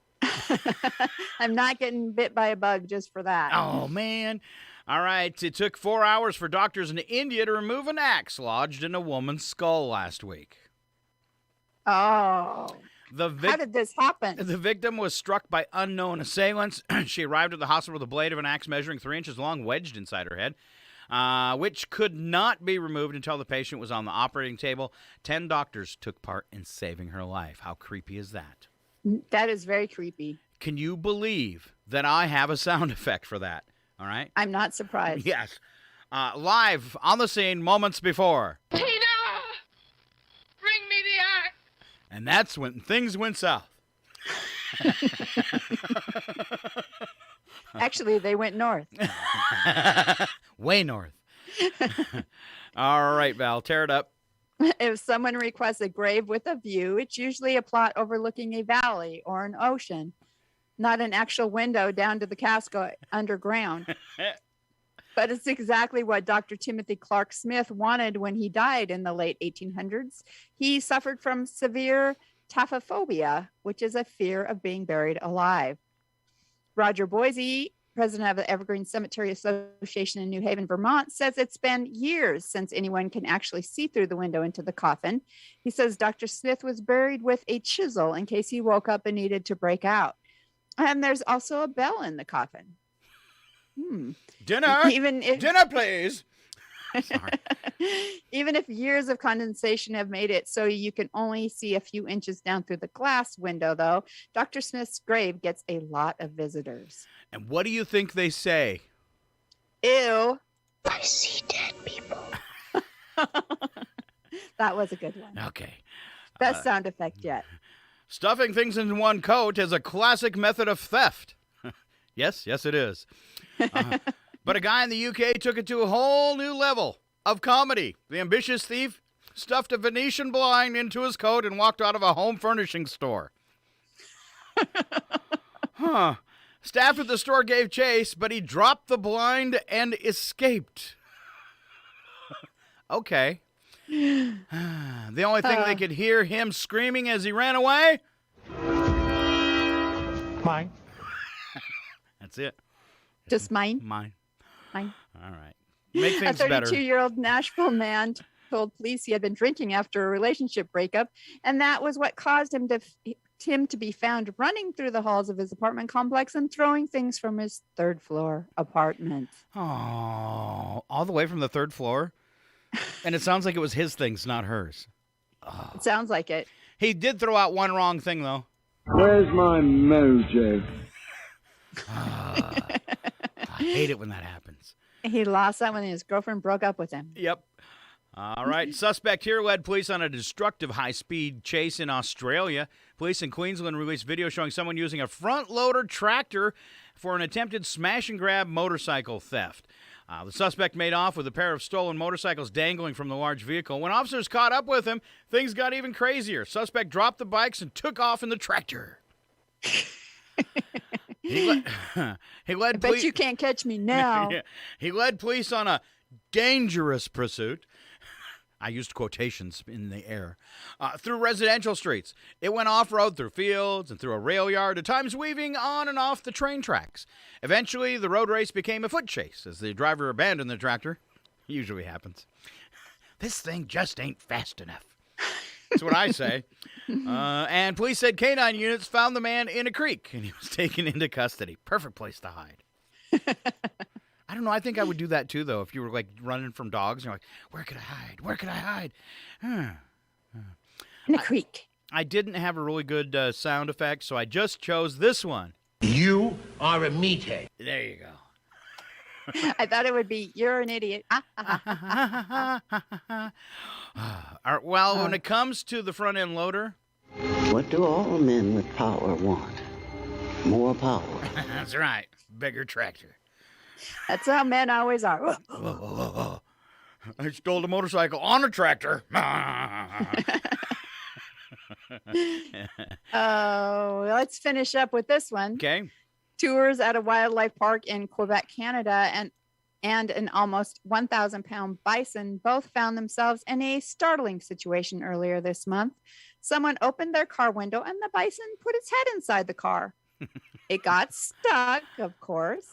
I'm not getting bit by a bug just for that. Oh, man. All right. It took 4 hours for doctors in India to remove an axe lodged in a woman's skull last week. Oh. How did this happen? The victim was struck by unknown assailants. She arrived at the hospital with a blade of an axe measuring 3 inches long wedged inside her head. which could not be removed until the patient was on the operating table. 10 doctors took part in saving her life. How creepy is that? That is very creepy. Can you believe that I have a sound effect for that? All right. I'm not surprised. Yes. Live on the scene moments before. Tina! Bring me the axe! And that's when things went south. Actually, they went north. Way north. All right, Val, tear it up. If someone requests a grave with a view, it's usually a plot overlooking a valley or an ocean, not an actual window down to the casket underground. But it's exactly what Dr. Timothy Clark Smith wanted when he died in the late 1800s. He suffered from severe taphophobia, which is a fear of being buried alive. Roger Boise, president of the Evergreen Cemetery Association in New Haven, Vermont, says it's been years since anyone can actually see through the window into the coffin. He says Dr. Smith was buried with a chisel in case he woke up and needed to break out. And there's also a bell in the coffin. Dinner, dinner, please. Sorry. Even if years of condensation have made it so you can only see a few inches down through the glass window, though, Dr. Smith's grave gets a lot of visitors. And what do you think they say? Ew. I see dead people. That was a good one. Okay. Best sound effect yet. Stuffing things in one coat is a classic method of theft. Yes, it is. But a guy in the UK took it to a whole new level of comedy. The ambitious thief stuffed a Venetian blind into his coat and walked out of a home furnishing store. Staff at the store gave chase, but he dropped the blind and escaped. Okay. The only thing they could hear him screaming as he ran away? Mine. That's it. Just mine? Mine. Mine. All right. Make things A better. 32-year-old Nashville man told police he had been drinking after a relationship breakup, and that was what caused him to be found running through the halls of his apartment complex and throwing things from his third-floor apartment. Oh, all the way from the third floor? And it sounds like it was his things, not hers. Oh. It sounds like it. He did throw out one wrong thing, though. Where's my mojo? I hate it when that happens. He lost that when his girlfriend broke up with him. Yep. All right. Suspect here led police on a destructive high-speed chase in Australia. Police in Queensland released video showing someone using a front-loader tractor for an attempted smash-and-grab motorcycle theft. The suspect made off with a pair of stolen motorcycles dangling from the large vehicle. When officers caught up with him, things got even crazier. Suspect dropped the bikes and took off in the tractor. He led I bet you can't catch me now. Yeah. He led police on a dangerous pursuit. I used quotations in the air. Through residential streets. It went off-road through fields and through a rail yard, at times weaving on and off the train tracks. Eventually, the road race became a foot chase as the driver abandoned the tractor. Usually happens. This thing just ain't fast enough. That's what I say. And police said canine units found the man in a creek, and he was taken into custody. Perfect place to hide. I don't know. I think I would do that, too, though, if you were, like, running from dogs. And you're like, where could I hide? Where could I hide? In a creek. I didn't have a really good sound effect, so I just chose this one. You are a meathead. There you go. I thought it would be, you're an idiot. Well, when it comes to the front-end loader... What do all men with power want? More power. That's right. Bigger tractor. That's how men always are. I stole a motorcycle on a tractor. Oh, let's finish up with this one. Okay. Tours at a wildlife park in Quebec, Canada, and an almost 1,000-pound bison both found themselves in a startling situation earlier this month. Someone opened their car window and the bison put its head inside the car. It got stuck, of course.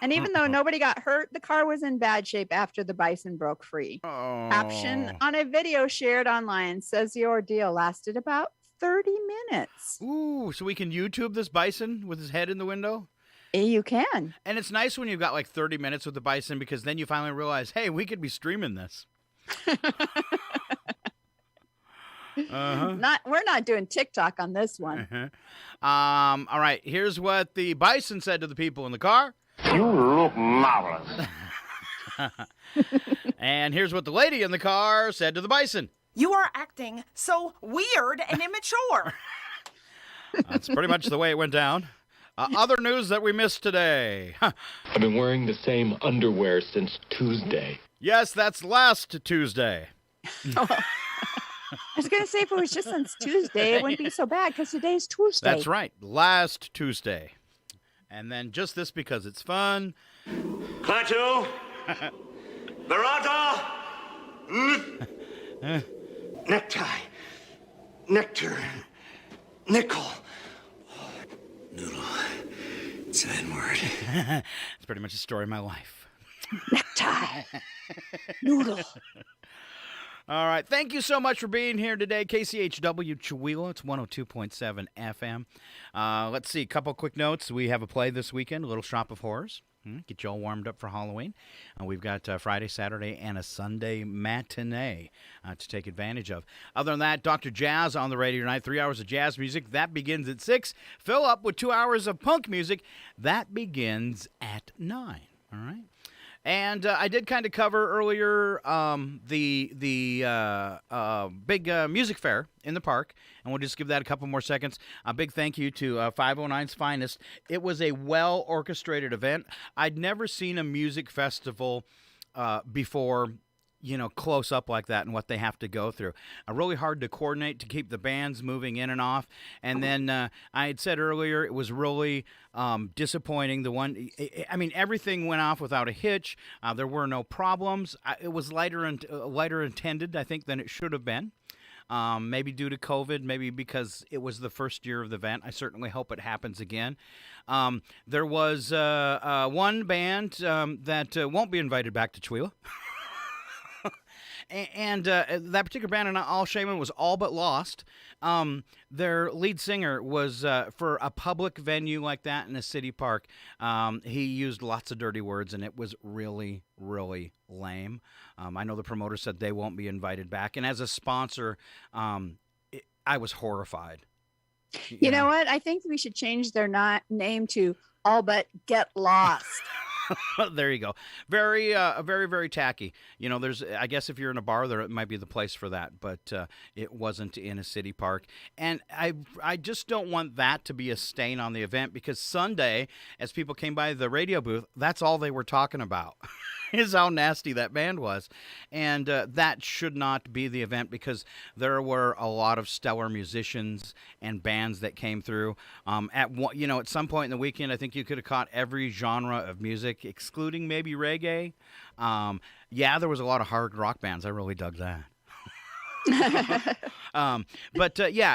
And even though nobody got hurt, the car was in bad shape after the bison broke free. Oh. Caption on a video shared online says the ordeal lasted about 30 minutes. Ooh, so we can YouTube this bison with his head in the window? You can. And it's nice when you've got like 30 minutes with the bison because then you finally realize, hey, we could be streaming this. We're not doing TikTok on this one. All right, here's what the bison said to the people in the car. You look marvelous. And here's what the lady in the car said to the bison. You are acting so weird and immature. That's pretty much the way it went down. Other news that we missed today. I've been wearing the same underwear since Tuesday. Yes, that's last Tuesday. I was going to say if it was just since Tuesday, it wouldn't be so bad because today's Tuesday. That's right. Last Tuesday. And then just this because it's fun. Klaatu, Barata, necktie, nectar, nickel. Noodle. It's an N-word. It's pretty much the story of my life. Necktie. Noodle. All right. Thank you so much for being here today. KCHW Chihuahua. It's 102.7 FM. Let's see. A couple quick notes. We have a play this weekend, a Little Shop of Horrors. Get you all warmed up for Halloween. We've got Friday, Saturday, and a Sunday matinee to take advantage of. Other than that, Dr. Jazz on the radio tonight. 3 hours of jazz music. That begins at 6. Fill up with 2 hours of punk music. That begins at 9. All right. And I did kind of cover earlier the big music fair in the park, and we'll just give that a couple more seconds. A big thank you to 509's Finest. It was a well-orchestrated event. I'd never seen a music festival before, close up like that and what they have to go through. Really hard to coordinate to keep the bands moving in and off. And then I had said earlier it was really disappointing. Everything went off without a hitch. There were no problems. It was lighter intended, I think, than it should have been. Maybe due to COVID, maybe because it was the first year of the event. I certainly hope it happens again. There was one band that won't be invited back to Chihuahua. And that particular band, and All Shaman, was all but lost. Their lead singer was, for a public venue like that in a city park, he used lots of dirty words, and it was really, really lame. I know the promoter said they won't be invited back. And as a sponsor, I was horrified. You know what? I think we should change their name to All But Get Lost. There you go. Very, very, very tacky. I guess if you're in a bar, there might be the place for that, but it wasn't in a city park. And I just don't want that to be a stain on the event because Sunday, as people came by the radio booth, that's all they were talking about. Is how nasty that band was. And that should not be the event because there were a lot of stellar musicians and bands that came through. At some point in the weekend, I think you could have caught every genre of music, excluding maybe reggae. There was a lot of hard rock bands. I really dug that.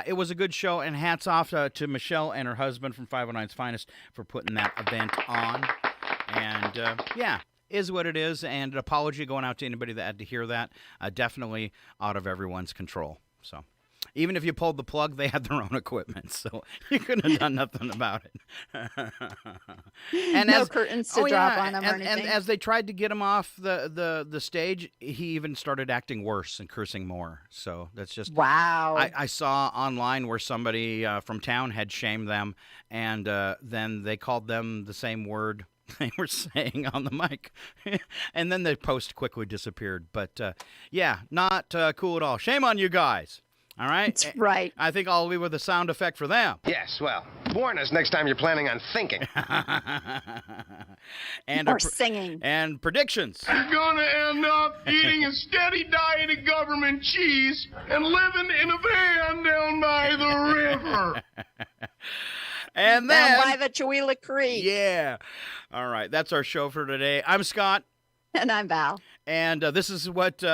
It was a good show, and hats off to Michelle and her husband from 509's Finest for putting that event on. And, is what it is, and an apology going out to anybody that had to hear that. Definitely out of everyone's control. So, even if you pulled the plug, they had their own equipment, so you couldn't have done nothing about it. And no curtains to drop on them or anything. And as they tried to get him off the stage, he even started acting worse and cursing more. So that's just wow. I saw online where somebody from town had shamed them, and then they called them the same word they were saying on the mic. And then the post quickly disappeared. But, not cool at all. Shame on you guys. All right? That's right. I think I'll leave with a sound effect for them. Yes, well, warn us next time you're planning on thinking. Or singing. And predictions. You're gonna end up eating a steady diet of government cheese and living in a van down by the river. And then down by the Chihuahua Creek. Yeah. All right. That's our show for today. I'm Scott. And I'm Val. And this is what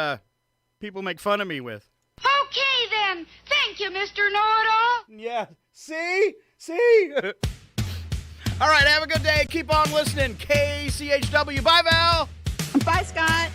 people make fun of me with. Okay, then. Thank you, Mr. Know-It-All. Yeah. See? All right. Have a good day. Keep on listening. KCHW. Bye, Val. Bye, Scott.